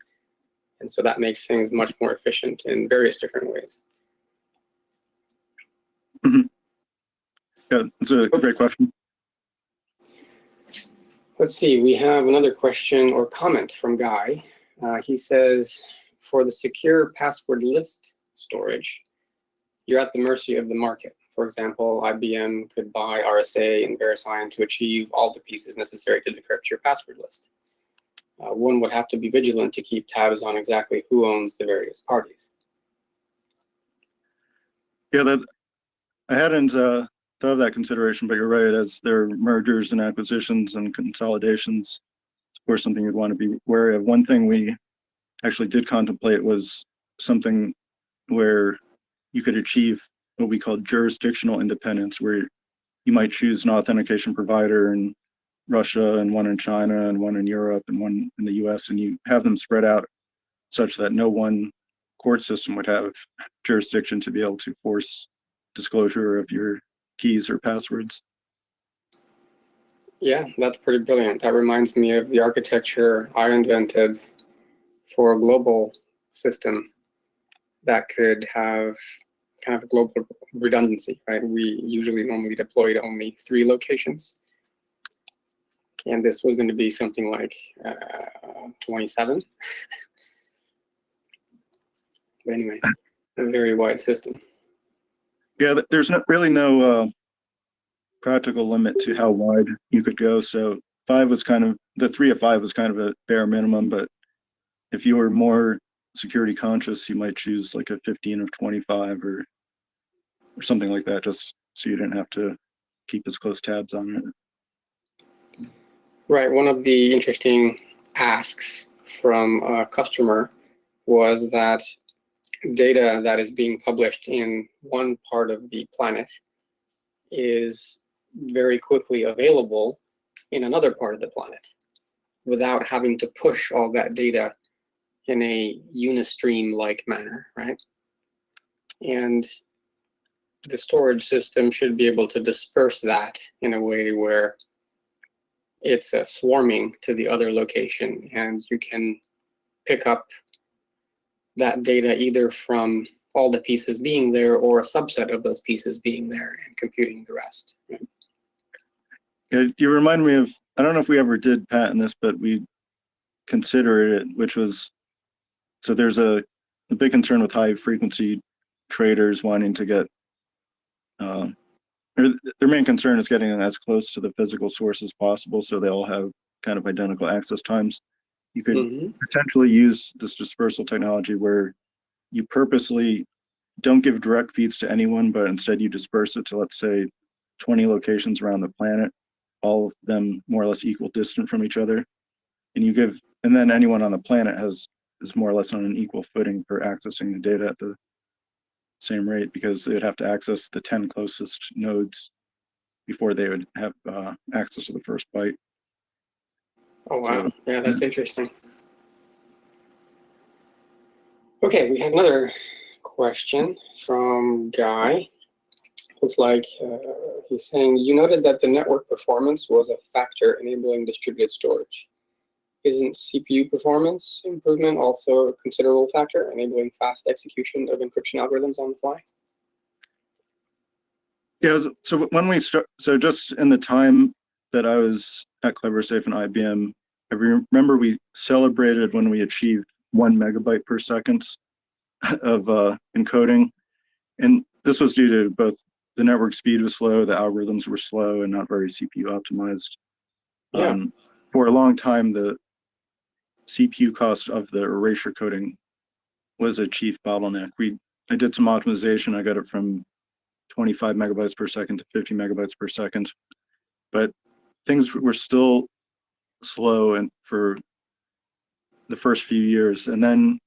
Speaker 2: And so that makes things much more efficient in various different ways.
Speaker 4: Mm-hmm. Yeah, that's a great question.
Speaker 2: Let's see, we have another question or comment from Guy. He says, for the secure password list storage, you're at the mercy of the market. For example, IBM could buy RSA and VeriSign to achieve all the pieces necessary to decrypt your password list. One would have to be vigilant to keep tabs on exactly who owns the various parties.
Speaker 4: Yeah, I hadn't thought of that consideration, but you're right. As there are mergers and acquisitions and consolidations, of course, something you'd want to be wary of. One thing we actually did contemplate was something where you could achieve what we call jurisdictional independence, where you might choose an authentication provider in Russia and one in China and one in Europe and one in the US, and you have them spread out such that no one court system would have jurisdiction to be able to force disclosure of your keys or passwords.
Speaker 2: Yeah, that's pretty brilliant. That reminds me of the architecture I invented for a global system that could have kind of global redundancy, right? We usually normally deploy to only 3 locations. And this was going to be something like 27. But anyway, a very wide system.
Speaker 4: Yeah, there's really no practical limit to how wide you could go. So 5 was kind of, the 3 of 5 was kind of a bare minimum, but if you were more security conscious, you might choose like a 15 or 25 or something like that, just so you didn't have to keep as close tabs on it.
Speaker 2: Right, one of the interesting asks from a customer was that data that is being published in one part of the planet is very quickly available in another part of the planet without having to push all that data in a unistream-like manner, right? And the storage system should be able to disperse that in a way where it's swarming to the other location, and you can pick up that data either from all the pieces being there or a subset of those pieces being there and computing the rest. Right?
Speaker 4: Yeah, you remind me of, I don't know if we ever did patent this, but we considered it, which was, so there's a big concern with high frequency traders wanting to get, their main concern is getting as close to the physical source as possible, so they all have kind of identical access times. You could potentially use this dispersal technology where you purposely don't give direct feeds to anyone, but instead you disperse it to, let's say, 20 locations around the planet, all of them more or less equal distant from each other. And you give, and then anyone on the planet is more or less on an equal footing for accessing the data at the same rate, because they'd have to access the 10 closest nodes before they would have access to the first byte.
Speaker 2: Oh, wow. Yeah, that's interesting. Okay, we have another question from Guy. Looks like he's saying, you noted that the network performance was a factor enabling distributed storage. isn't CPU performance improvement also a considerable factor, enabling fast execution of encryption algorithms on the fly?
Speaker 4: Yeah, so when we start, so just in the time that I was at CleverSafe and IBM, I remember we celebrated when we achieved 1 megabyte per second of encoding. And this was due to both the network speed was slow, the algorithms were slow and not very CPU optimized.
Speaker 2: Yeah.
Speaker 4: For a long time, the CPU cost of the erasure coding was a chief bottleneck. I did some optimization. I got it from 25 megabytes per second to 50 megabytes per second, but things were still slow and for the first few years. And then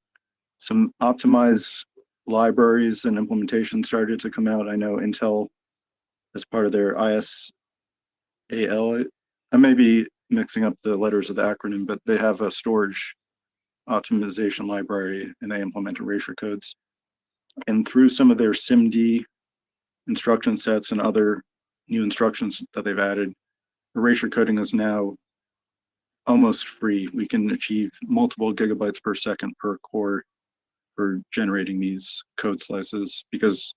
Speaker 4: some optimized libraries and implementation started to come out. I know Intel, as part of their ISAL, I may be mixing up the letters of the acronym, but they have a storage optimization library and they implement erasure codes. And through some of their SIMD instruction sets and other new instructions that they've added, erasure coding is now almost free. We can achieve multiple gigabytes per second per core for generating these code slices because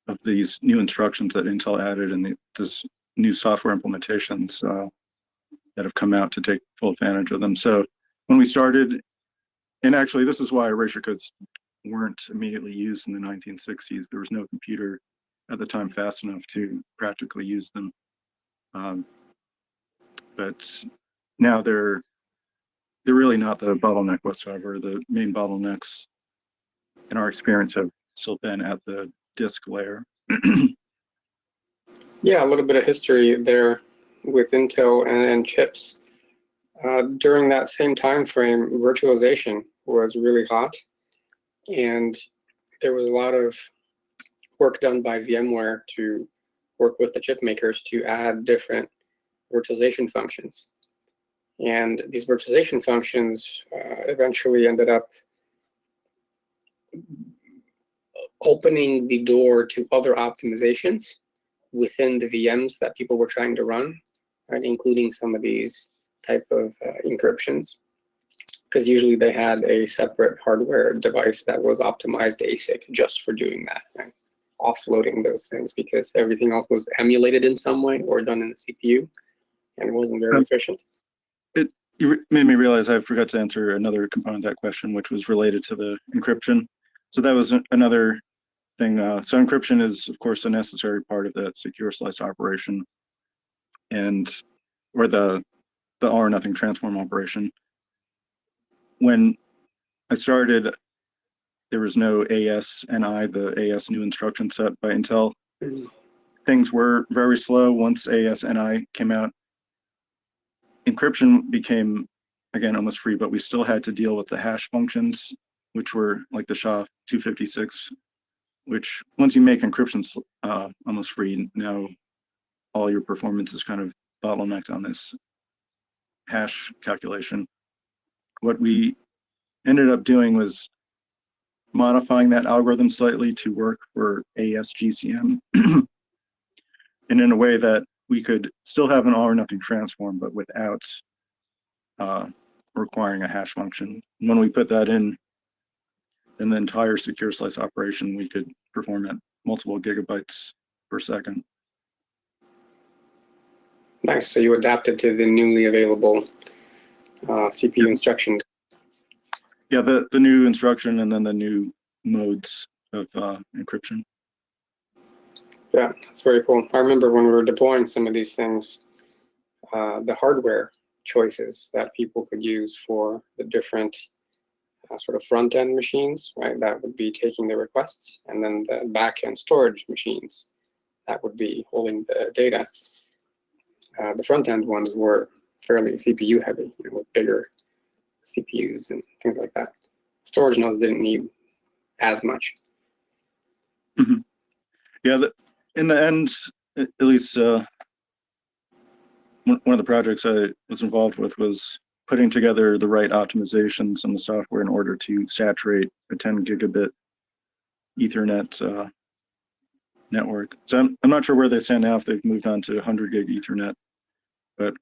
Speaker 4: of these new instructions that Intel added and this new software implementations that have come out to take full advantage of them. So when we started, and actually this is why erasure codes weren't immediately used in the 1960s. There was no computer at the time fast enough to practically use them. But now they're really not the bottleneck whatsoever. The main bottlenecks in our experience have still been at the disk layer.
Speaker 2: Yeah, a little bit of history there with Intel and chips. During that same time frame, virtualization was really hot, and there was a lot of work done by VMware to work with the chip makers to add different virtualization functions. And these virtualization functions eventually ended up opening the door to other optimizations within the VMs that people were trying to run, right, including some of these type of encryptions, because usually they had a separate hardware device that was optimized ASIC just for doing that, right? Offloading those things because everything else was emulated in some way or done in the CPU and it wasn't very efficient.
Speaker 4: You made me realize I forgot to answer another component of that question, which was related to the encryption. So that was another thing. So encryption is, of course, a necessary part of that secure slice operation, or the all or nothing transform operation. When I started, there was no AS-NI, the AS new instruction set by Intel. Things were very slow once AS-NI came out. Encryption became, again, almost free, but we still had to deal with the hash functions, which were like the SHA-256, which once you make encryption almost free, now all your performance is kind of bottlenecked on this hash calculation. What we ended up doing was modifying that algorithm slightly to work for ASGCM and in a way that we could still have an all or nothing transform, but without requiring a hash function. When we put that in the entire secure slice operation, we could perform at multiple gigabytes per second.
Speaker 2: Nice. So you adapted to the newly available CPU instructions.
Speaker 4: Yeah, the new instruction and then the new modes of encryption.
Speaker 2: Yeah, that's very cool. I remember when we were deploying some of these things, the hardware choices that people could use for the different sort of front-end machines, right? That would be taking the requests, and then the back-end storage machines that would be holding the data. The front-end ones were fairly CPU heavy, with bigger CPUs and things like that. Storage nodes didn't need as much.
Speaker 4: Mm-hmm. Yeah, in the end, at least one of the projects I was involved with was putting together the right optimizations in the software in order to saturate a 10 gigabit Ethernet network. So I'm not sure where they stand now, if they've moved on to 100 gig Ethernet, but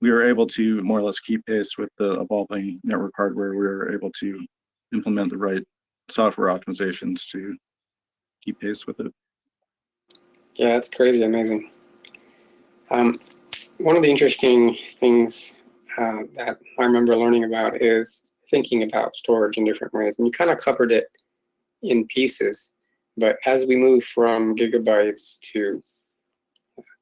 Speaker 4: we were able to more or less keep pace with the evolving network hardware. We were able to implement the right software optimizations to keep pace with it.
Speaker 2: Yeah, that's crazy, amazing. One of the interesting things that I remember learning about is thinking about storage in different ways. And you kind of covered it in pieces, but as we move from gigabytes to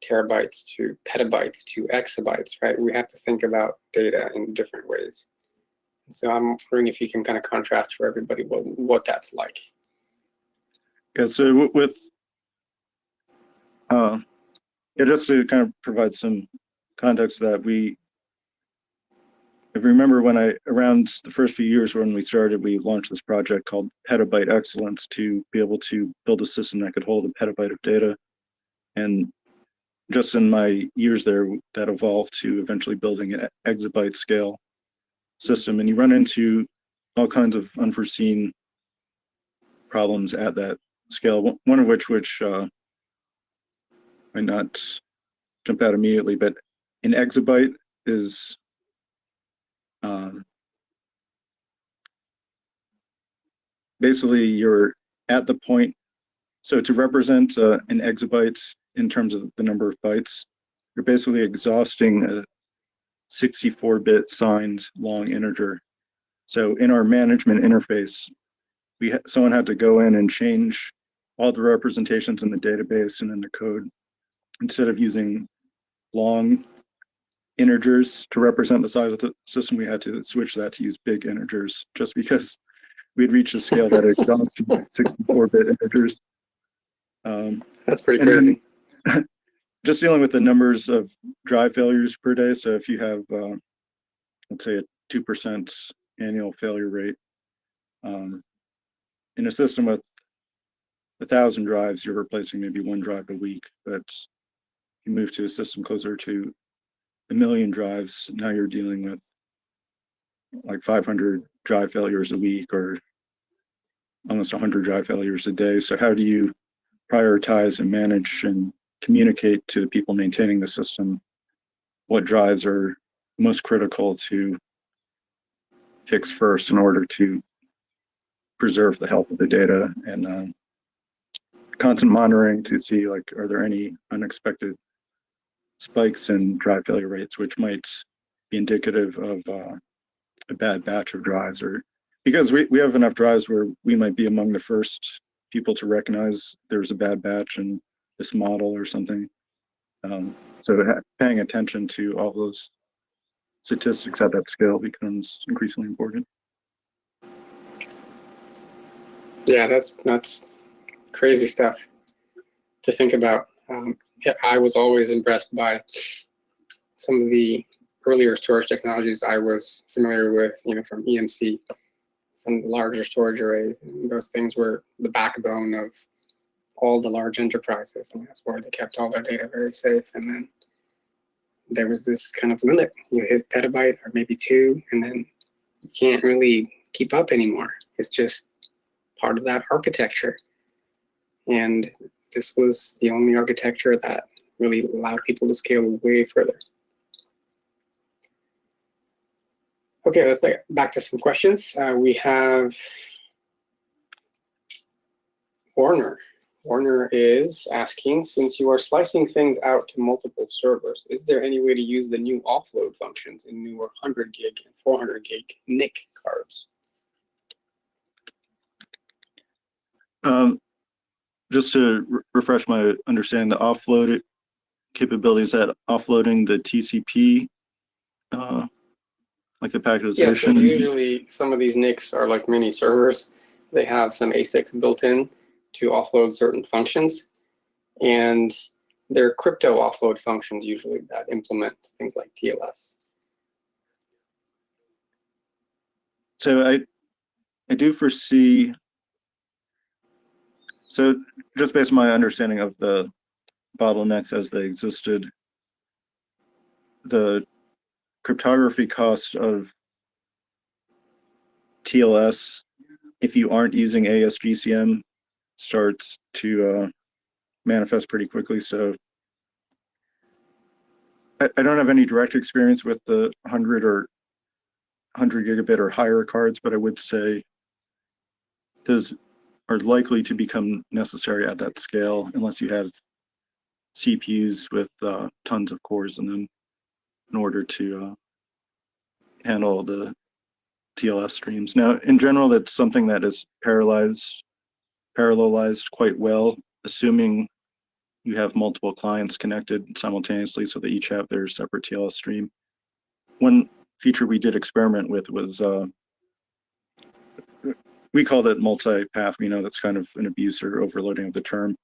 Speaker 2: terabytes to petabytes to exabytes, right, we have to think about data in different ways. So I'm wondering if you can kind of contrast for everybody what that's like.
Speaker 4: Yeah, so with yeah, just to kind of provide some context that if you remember around the first few years when we started, we launched this project called Petabyte Excellence to be able to build a system that could hold a petabyte of data. And just in my years there, that evolved to eventually building an exabyte scale system. And you run into all kinds of unforeseen problems at that scale, one of which might not jump out immediately, but an exabyte is basically you're at the point. So to represent an exabyte in terms of the number of bytes, you're basically exhausting a 64-bit signed long integer. So in our management interface, someone had to go in and change all the representations in the database and in the code. Instead of using long integers to represent the size of the system, we had to switch that to use big integers just because we'd reached a scale that exhausted 64-bit integers.
Speaker 2: That's pretty crazy.
Speaker 4: Then, just dealing with the numbers of drive failures per day. So if you have, let's say, a 2% annual failure rate, in a system with 1,000 drives, you're replacing maybe one drive a week. But you move to a system closer to 1 million drives, now you're dealing with like 500 drive failures a week or almost 100 drive failures a day. So how do you prioritize and manage and communicate to the people maintaining the system what drives are most critical to fix first in order to preserve the health of the data, and constant monitoring to see, like, are there any unexpected spikes in drive failure rates which might be indicative of a bad batch of drives, or because we have enough drives where we might be among the first people to recognize there's a bad batch in this model or something. So paying attention to all those statistics at that scale becomes increasingly important.
Speaker 2: Yeah, that's crazy stuff to think about. I was always impressed by some of the earlier storage technologies I was familiar with, from EMC. Some of the larger storage arrays, those things were the backbone of all the large enterprises, and that's where they kept all their data very safe. And then there was this kind of limit. You hit petabyte or maybe 2, and then you can't really keep up anymore. It's just part of that architecture. And this was the only architecture that really allowed people to scale way further. Okay, let's get back to some questions. We have Warner. Warner is asking, since you are slicing things out to multiple servers, is there any way to use the new offload functions in newer 100 gig and 400 gig NIC cards?
Speaker 4: Just to refresh my understanding, the offload capabilities, that offloading the TCP, like the packetization?
Speaker 2: Yeah, so usually some of these NICs are like mini servers. They have some ASICs built in to offload certain functions, and they're crypto offload functions usually that implement things like TLS.
Speaker 4: So I do foresee, so just based on my understanding of the bottlenecks as they existed, the cryptography cost of TLS, if you aren't using ASGCM, starts to manifest pretty quickly. So I don't have any direct experience with the 100 or 100 gigabit or higher cards, but I would say those are likely to become necessary at that scale unless you have CPUs with tons of cores in them in order to handle the TLS streams. Now, in general, that's something that is parallelized quite well, assuming you have multiple clients connected simultaneously so they each have their separate TLS stream. One feature we did experiment with was, we called it multi-path. We know that's kind of an abuse or overloading of the term,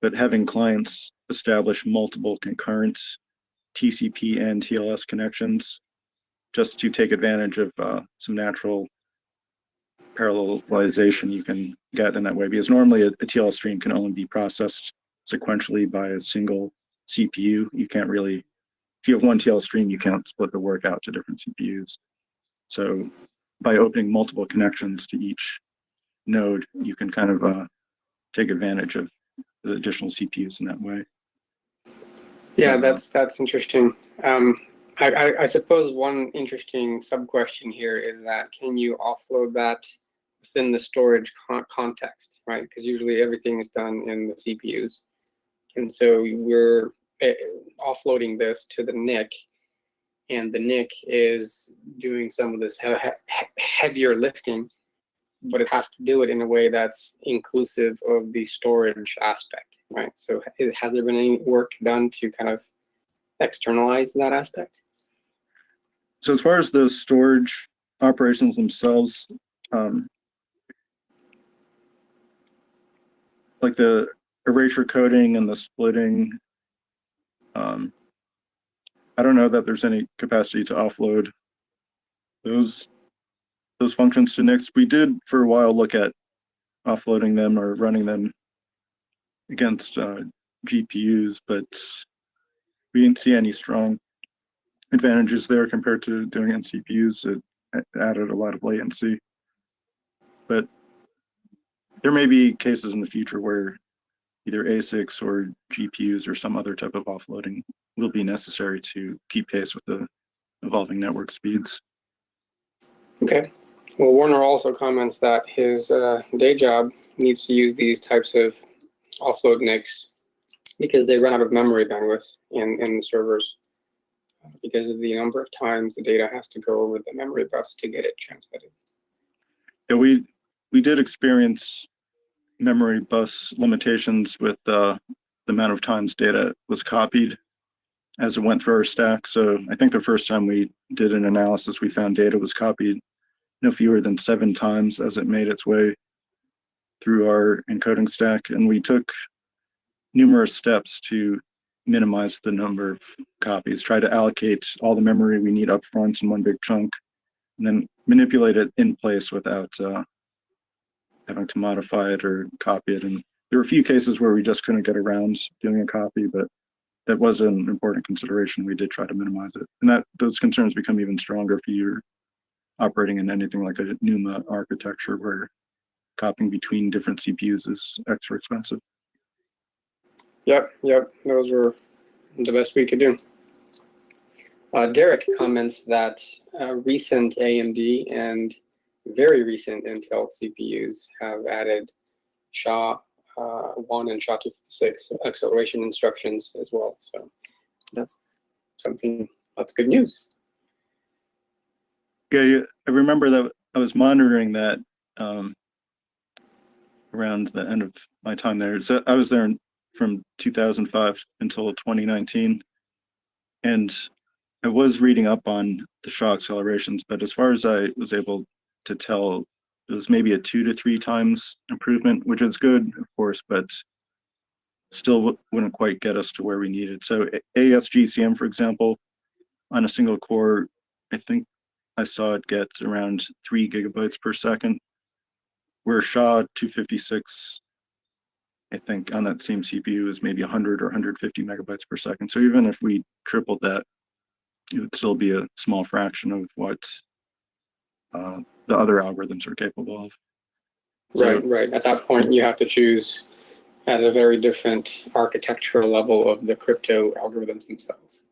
Speaker 4: but having clients establish multiple concurrent TCP and TLS connections just to take advantage of some natural parallelization you can get in that way, because normally a TLS stream can only be processed sequentially by a single CPU. You can't really, if you have one TLS stream, you can't split the work out to different CPUs. So by opening multiple connections to each node, you can kind of take advantage of the additional CPUs in that way.
Speaker 2: Yeah, that's interesting. I suppose one interesting sub-question here is that can you offload that within the storage context, right? Because usually everything is done in the CPUs. And so we're offloading this to the NIC, and the NIC is doing some of this heavier lifting, but it has to do it in a way that's inclusive of the storage aspect, right? So has there been any work done to kind of externalize that aspect?
Speaker 4: So as far as the storage operations themselves, like the erasure coding and the splitting, I don't know that there's any capacity to offload those functions to NICs. We did for a while look at offloading them or running them against GPUs, but we didn't see any strong advantages there compared to doing it in CPUs. It added a lot of latency. But there may be cases in the future where either ASICs or GPUs or some other type of offloading will be necessary to keep pace with the evolving network speeds.
Speaker 2: Okay. Well, Warner also comments that his day job needs to use these types of offload NICs because they run out of memory bandwidth in the servers because of the number of times the data has to go over the memory bus to get it transmitted.
Speaker 4: Yeah, we did experience memory bus limitations with the amount of times data was copied as it went through our stack. So I think the first time we did an analysis, we found data was copied no fewer than 7 times as it made its way through our encoding stack. And we took numerous steps to minimize the number of copies, try to allocate all the memory we need up front in one big chunk, and then manipulate it in place without having to modify it or copy it. And there were a few cases where we just couldn't get around doing a copy, but that was an important consideration. We did try to minimize it. And those concerns become even stronger if you're operating in anything like a NUMA architecture where copying between different CPUs is extra expensive.
Speaker 2: Yep. Those were the best we could do. Derek comments that recent AMD and very recent Intel CPUs have added SHA-1 and SHA-256 acceleration instructions as well. So that's good news.
Speaker 4: Yeah, I remember that I was monitoring that around the end of my time there. So I was there from 2005 until 2019, and I was reading up on the SHA accelerations, but as far as I was able to tell, it was maybe a 2 to 3 times improvement, which is good, of course, but still wouldn't quite get us to where we needed. So ASGCM, for example, on a single core, I think I saw it get around 3 gigabytes per second, where SHA-256, I think on that same CPU is maybe 100 or 150 megabytes per second. So even if we tripled that, it would still be a small fraction of what the other algorithms are capable of. So,
Speaker 2: right. At that point, you have to choose at a very different architectural level of the crypto algorithms themselves.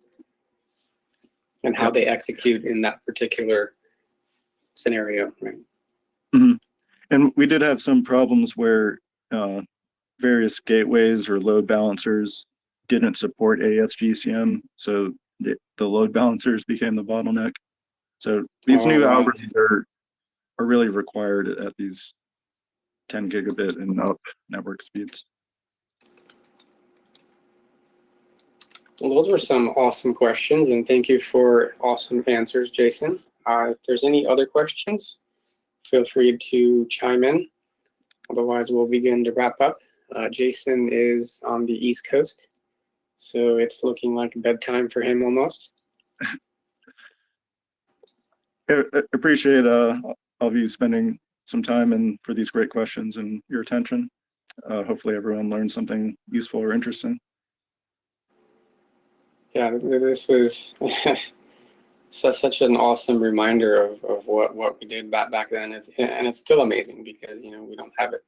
Speaker 2: and how
Speaker 4: Yep.
Speaker 2: they execute in that particular scenario, right?
Speaker 4: Mhm. And we did have some problems where various gateways or load balancers didn't support ASGCM, so the load balancers became the bottleneck. So these
Speaker 2: Oh,
Speaker 4: new
Speaker 2: wow.
Speaker 4: algorithms are really required at these 10 gigabit and up network speeds.
Speaker 2: Well, those were some awesome questions, and thank you for awesome answers, Jason. If there's any other questions, feel free to chime in. Otherwise, we'll begin to wrap up. Jason is on the East Coast, so it's looking like bedtime for him almost.
Speaker 4: I appreciate all of you spending some time and for these great questions and your attention. Hopefully everyone learned something useful or interesting.
Speaker 2: Yeah, this was such an awesome reminder of what we did back then. And it's still amazing because, you know, we don't have it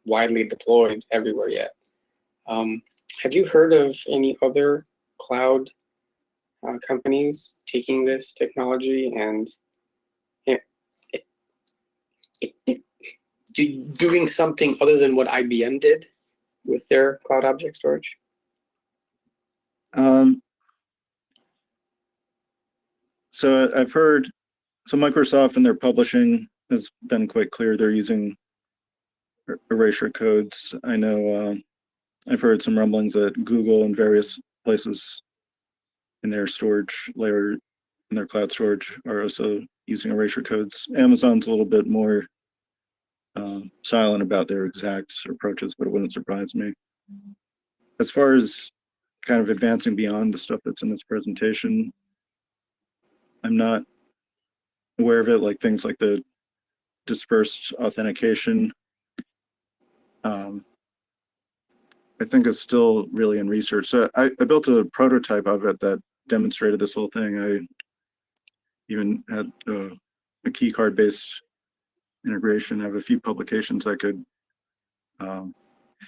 Speaker 2: widely deployed everywhere yet. Have you heard of any other cloud companies taking this technology and doing something other than what IBM did with their cloud object storage?
Speaker 4: So I've heard, so Microsoft in their publishing has been quite clear they're using erasure codes. I know I've heard some rumblings that Google and various places in their storage layer, in their cloud storage, are also using erasure codes. Amazon's a little bit more silent about their exact approaches, but it wouldn't surprise me. As far as kind of advancing beyond the stuff that's in this presentation, I'm not aware of it, like things like the dispersed authentication. I think it's still really in research. So I built a prototype of it that demonstrated this whole thing. I even had a key card based integration. I have a few publications I could.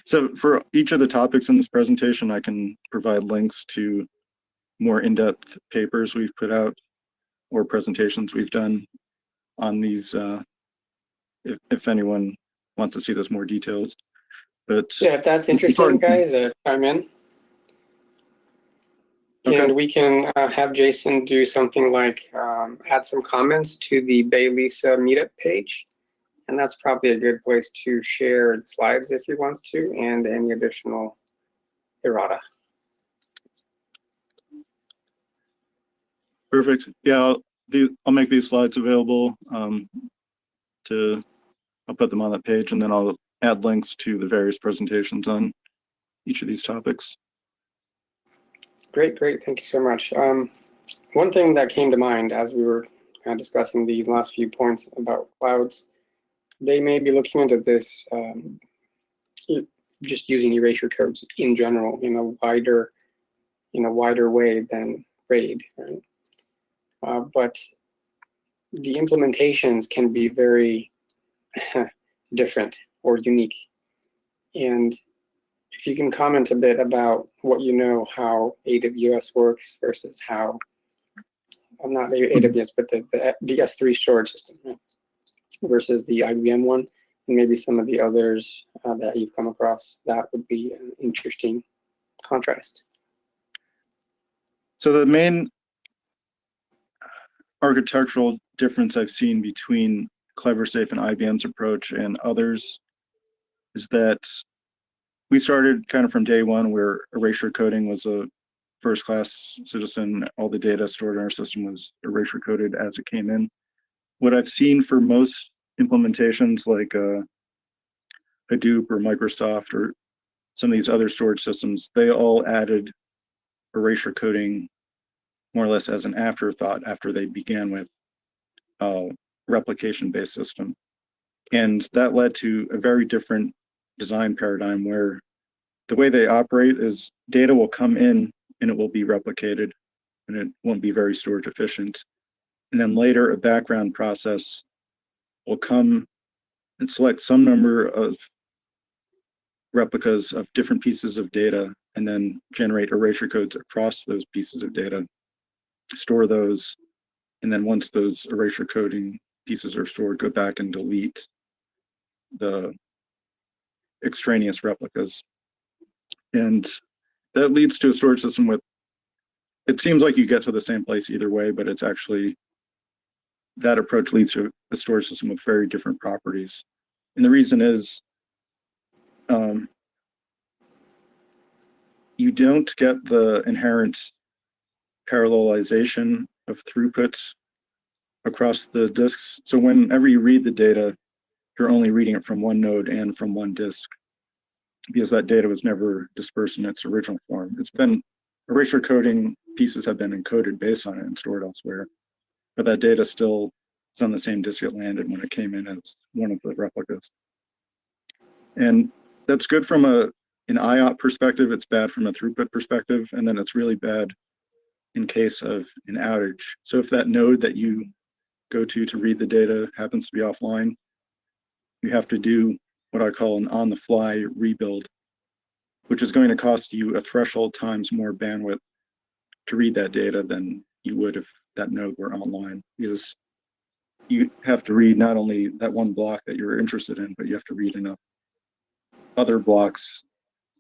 Speaker 4: So for each of the topics in this presentation, I can provide links to more in-depth papers we've put out or presentations we've done on these, if anyone wants to see those more details. But
Speaker 2: Yeah, if that's interesting, guys, chime in.
Speaker 4: Okay.
Speaker 2: And we can have Jason do something like add some comments to the BayLISA meetup page. And that's probably a good place to share the slides if he wants to, and any additional errata.
Speaker 4: Perfect. Yeah, I'll make these slides available. I'll put them on that page, and then I'll add links to the various presentations on each of these topics.
Speaker 2: Great, thank you so much. One thing that came to mind as we were kind of discussing the last few points about clouds, they may be looking into this, just using erasure codes in general in a wider way than RAID, right? But the implementations can be very different or unique. And if you can comment a bit about what you know, how AWS works versus how, not AWS, but the S3 storage system, right? Versus the IBM one, and maybe some of the others that you've come across, that would be an interesting contrast.
Speaker 4: So the main architectural difference I've seen between CleverSafe and IBM's approach and others is that we started kind of from day one where erasure coding was a first-class citizen. All the data stored in our system was erasure coded as it came in. What I've seen for most implementations like Hadoop or Microsoft or some of these other storage systems, they all added erasure coding more or less as an afterthought after they began with a replication-based system. And that led to a very different design paradigm where the way they operate is data will come in and it will be replicated and it won't be very storage efficient. And then later a background process will come and select some number of replicas of different pieces of data and then generate erasure codes across those pieces of data store those, and then once those erasure coding pieces are stored, go back and delete the extraneous replicas. And that leads to a storage system with, it seems like you get to the same place either way, but it's actually, that approach leads to a storage system with very different properties. And the reason is, you don't get the inherent parallelization of throughput across the disks. So whenever you read the data, you're only reading it from one node and from one disk, because that data was never dispersed in its original form. It's been, erasure coding pieces have been encoded based on it and stored elsewhere, but that data still is on the same disk it landed when it came in as one of the replicas. And that's good from an IOP perspective, it's bad from a throughput perspective, and then it's really bad in case of an outage. So if that node that you go to read the data happens to be offline, you have to do what I call an on-the-fly rebuild, which is going to cost you a threshold times more bandwidth to read that data than you would if that node were online, because you have to read not only that one block that you're interested in, but you have to read enough other blocks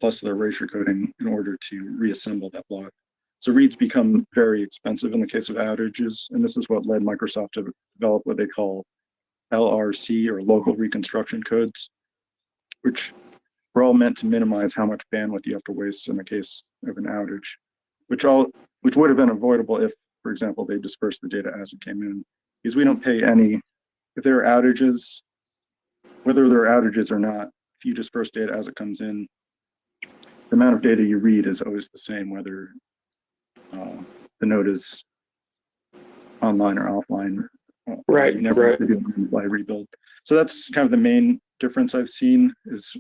Speaker 4: plus the erasure coding in order to reassemble that block. So reads become very expensive in the case of outages, and this is what led Microsoft to develop what they call LRC, or local reconstruction codes, which were all meant to minimize how much bandwidth you have to waste in the case of an outage, which would have been avoidable if, for example, they dispersed the data as it came in, because we don't pay any, if there are outages, whether there are outages or not, if you disperse data as it comes in, the amount of data you read is always the same, whether the node is online or offline.
Speaker 2: Right,
Speaker 4: You never
Speaker 2: right.
Speaker 4: have to do a fly rebuild. So that's kind of the main difference I've seen is,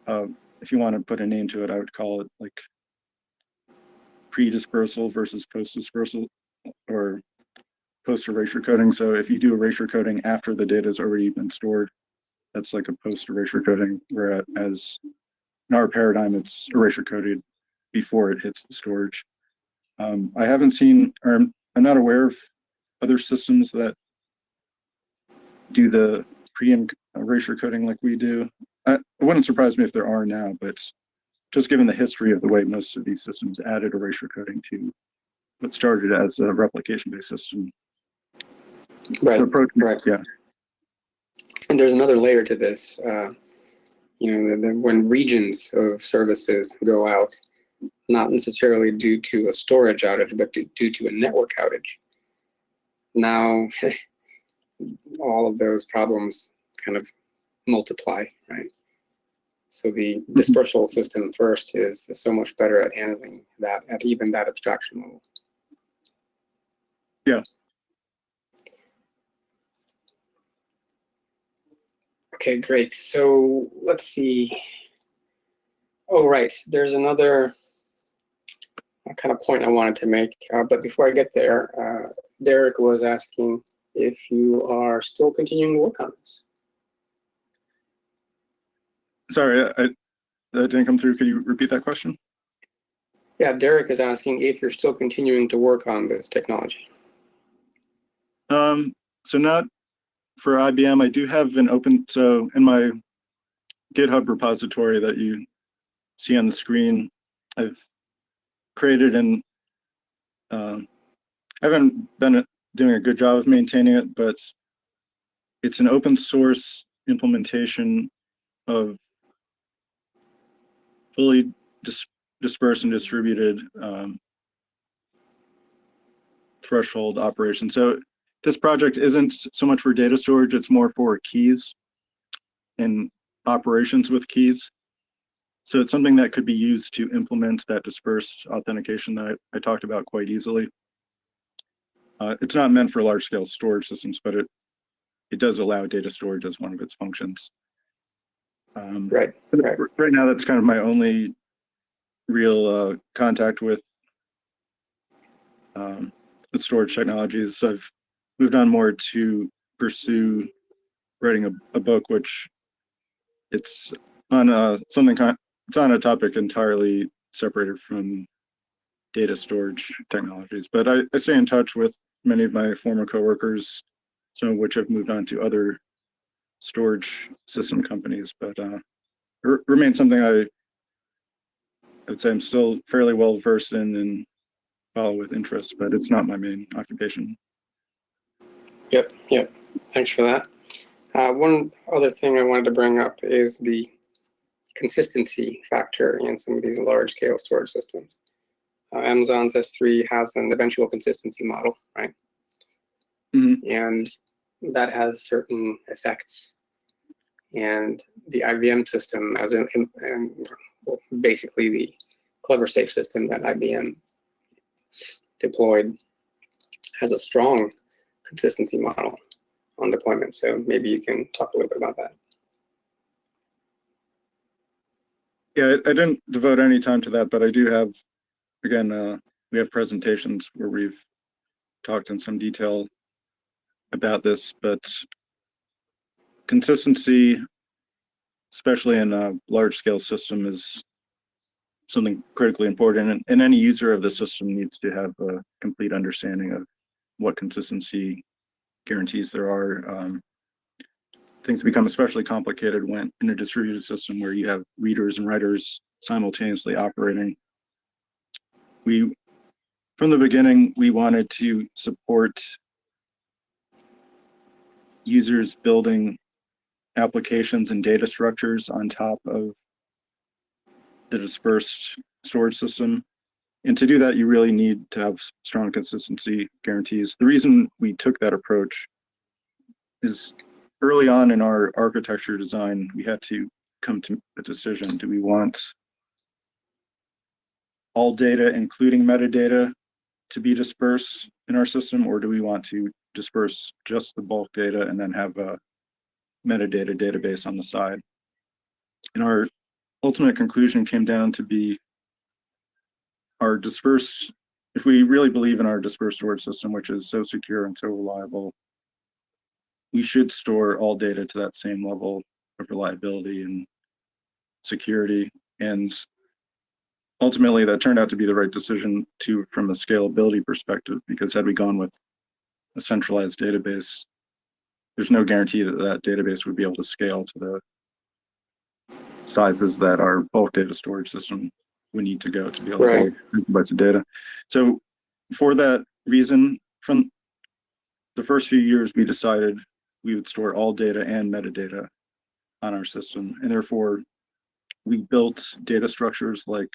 Speaker 4: if you want to put a name to it, I would call it like pre-dispersal versus post-dispersal, or post-erasure coding. So if you do erasure coding after the data has already been stored, that's like a post-erasure coding, whereas in our paradigm, it's erasure coded before it hits the storage. I haven't seen, or I'm not aware of other systems that do the pre-erasure coding like we do. It wouldn't surprise me if there are now, but just given the history of the way most of these systems added erasure coding to what started as a replication-based system.
Speaker 2: Right,
Speaker 4: The approach,
Speaker 2: right.
Speaker 4: yeah.
Speaker 2: And there's another layer to this. When regions of services go out, not necessarily due to a storage outage, but due to a network outage, now all of those problems kind of multiply, right? So the dispersal system first is so much better at handling that at even that abstraction level.
Speaker 4: Yeah.
Speaker 2: Okay, great. So let's see. Oh, right. There's another kind of point I wanted to make. But before I get there, Derek was asking if you are still continuing to work on this.
Speaker 4: Sorry, that didn't come through. Could you repeat that question?
Speaker 2: Yeah, Derek is asking if you're still continuing to work on this technology.
Speaker 4: So not for IBM. I do have an open, so in my GitHub repository that you see on the screen, I've created and I haven't been doing a good job of maintaining it, but it's an open source implementation of fully dispersed and distributed threshold operation. So this project isn't so much for data storage, it's more for keys and operations with keys. So it's something that could be used to implement that dispersed authentication that I talked about quite easily. It's not meant for large scale storage systems, but it does allow data storage as one of its functions.
Speaker 2: Right.
Speaker 4: Right now, that's kind of my only real contact with storage technologies. So I've moved on more to pursue writing a book, which it's on it's on a topic entirely separated from data storage technologies. But I stay in touch with many of my former coworkers, some of which have moved on to other storage system companies. But remains something I'd say I'm still fairly well versed in and follow with interest, but it's not my main occupation.
Speaker 2: Yep. Thanks for that. One other thing I wanted to bring up is the consistency factor in some of these large-scale storage systems. Amazon's S3 has an eventual consistency model, right?
Speaker 4: Mm-hmm.
Speaker 2: And that has certain effects. And the IBM system, well, basically the Clever Safe system that IBM deployed, has a strong consistency model on deployment. So maybe you can talk a little bit about that.
Speaker 4: Yeah, I didn't devote any time to that, but I do have, again, we have presentations where we've talked in some detail about this, but consistency, especially in a large scale system, is something critically important, and any user of the system needs to have a complete understanding of what consistency guarantees there are. Things become especially complicated when in a distributed system where you have readers and writers simultaneously operating. From the beginning, we wanted to support users building applications and data structures on top of the dispersed storage system. And to do that, you really need to have strong consistency guarantees. The reason we took that approach is early on in our architecture design, we had to come to a decision. Do we want all data, including metadata, to be dispersed in our system, or do we want to disperse just the bulk data and then have a metadata database on the side? And our ultimate conclusion came down to be our dispersed, if we really believe in our dispersed storage system, which is so secure and so reliable, we should store all data to that same level of reliability and security. And ultimately, that turned out to be the right decision from a scalability perspective, because had we gone with a centralized database, there's no guarantee that that database would be able to scale to the sizes that our bulk data storage system would need to go to be able to hold gigabytes of data. So for that reason, from the first few years, we decided we would store all data and metadata on our system. And therefore, we built data structures like,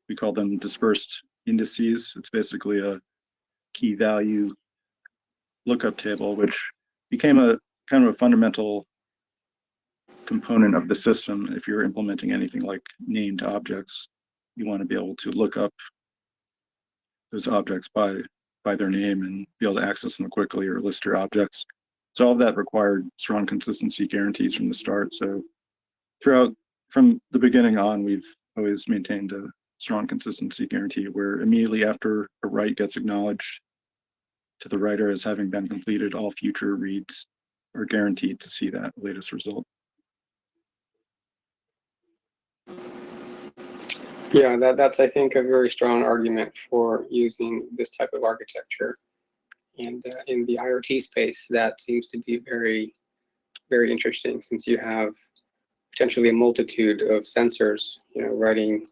Speaker 4: we call them dispersed indices. It's basically a key value lookup table, which became a kind of a fundamental component of the system. If you're implementing anything like named objects, you want to be able to look up those objects by their name and be able to access them quickly, or list your objects. So all of that required strong consistency guarantees from the start. So from the beginning on, we've always maintained a strong consistency guarantee where immediately after a write gets acknowledged to the writer as having been completed, all future reads are guaranteed to see that latest result.
Speaker 2: Yeah, that's, I think, a very strong argument for using this type of architecture. And in the IoT space, that seems to be very, very interesting, since you have potentially a multitude of sensors, writing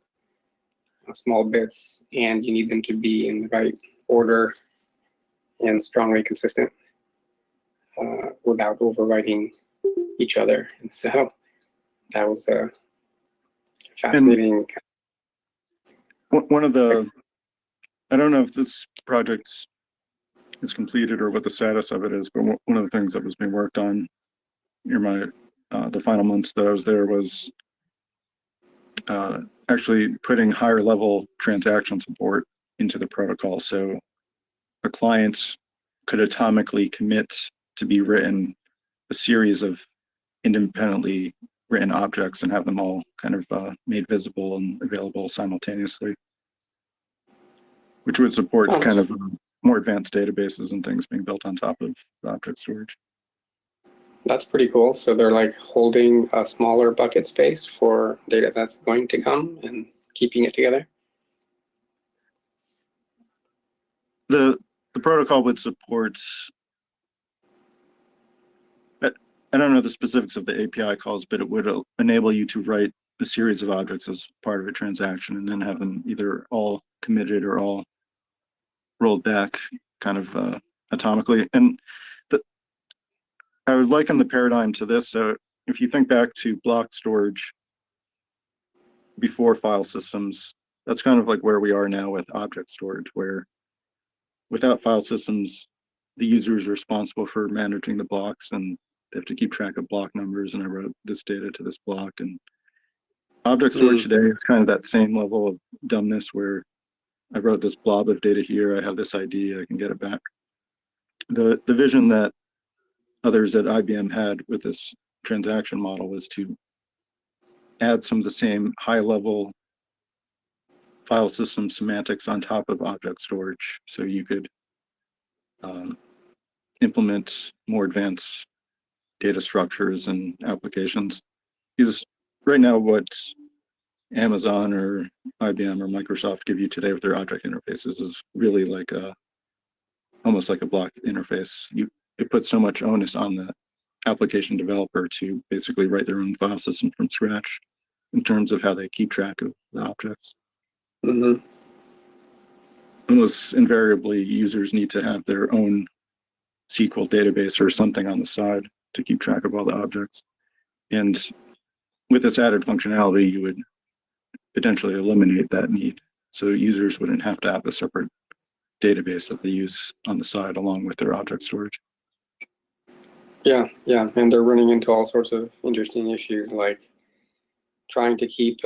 Speaker 2: small bits, and you need them to be in the right order and strongly consistent without overwriting each other. And so that was a fascinating.
Speaker 4: One of the, I don't know if this project is completed or what the status of it is, but one of the things that was being worked on near the final months that I was there was actually putting higher level transaction support into the protocol. So a client could atomically commit to be written a series of independently written objects and have them all kind of made visible and available simultaneously, which would support kind of more advanced databases and things being built on top of the object storage.
Speaker 2: That's pretty cool. So they're like holding a smaller bucket space for data that's going to come and keeping it together.
Speaker 4: the protocol would support, I don't know the specifics of the API calls, but it would enable you to write a series of objects as part of a transaction and then have them either all committed or all rolled back kind of atomically. And I would liken the paradigm to this. So if you think back to block storage before file systems, that's kind of like where we are now with object storage, where without file systems, the user is responsible for managing the blocks and they have to keep track of block numbers. And I wrote this data to this block. And object storage today is kind of that same level of dumbness where I wrote this blob of data here. I have this ID, I can get it back. The vision that others at IBM had with this transaction model was to add some of the same high level file system semantics on top of object storage. So you could implement more advanced data structures and applications. Because right now what Amazon or IBM or Microsoft give you today with their object interfaces is really like almost like a block interface. It puts so much onus on the application developer to basically write their own file system from scratch in terms of how they keep track of the objects.
Speaker 2: Mm-hmm.
Speaker 4: Almost invariably, users need to have their own SQL database or something on the side to keep track of all the objects. And with this added functionality, you would potentially eliminate that need. So users wouldn't have to have a separate database that they use on the side along with their object storage.
Speaker 2: Yeah, and they're running into all sorts of interesting issues like trying to keep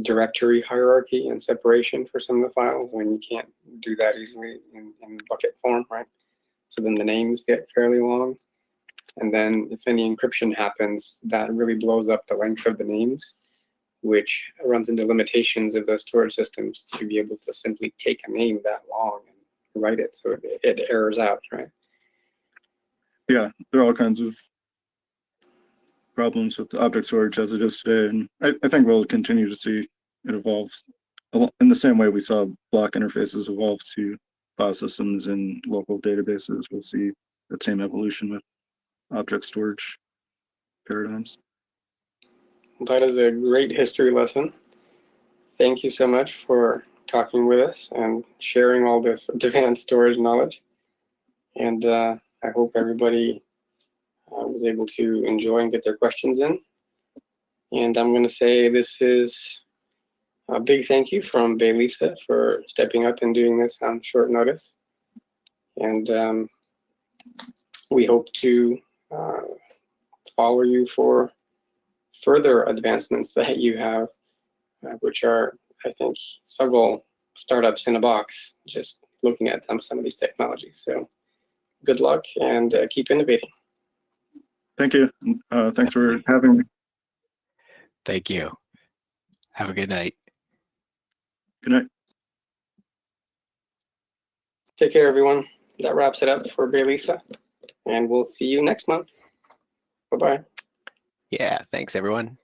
Speaker 2: directory hierarchy and separation for some of the files when you can't do that easily in bucket form, right? So then the names get fairly long. And then if any encryption happens, that really blows up the length of the names, which runs into limitations of the storage systems to be able to simply take a name that long and write it so it errors out, right?
Speaker 4: Yeah, there are all kinds of problems with the object storage as it is today. And I think we'll continue to see it evolve in the same way we saw block interfaces evolve to file systems and local databases. We'll see that same evolution with object storage paradigms.
Speaker 2: That is a great history lesson. Thank you so much for talking with us and sharing all this advanced storage knowledge. And I hope everybody was able to enjoy and get their questions in. And I'm going to say this is a big thank you from BayLISA for stepping up and doing this on short notice. And we hope to follow you for further advancements that you have, which are, I think, several startups in a box, just looking at some of these technologies. So good luck and keep innovating.
Speaker 4: Thank you. Thanks for having me.
Speaker 3: Thank you. Have a good night.
Speaker 4: Good night.
Speaker 2: Take care, everyone. That wraps it up for BayLISA, and we'll see you next month. Bye-bye.
Speaker 3: Yeah, thanks everyone.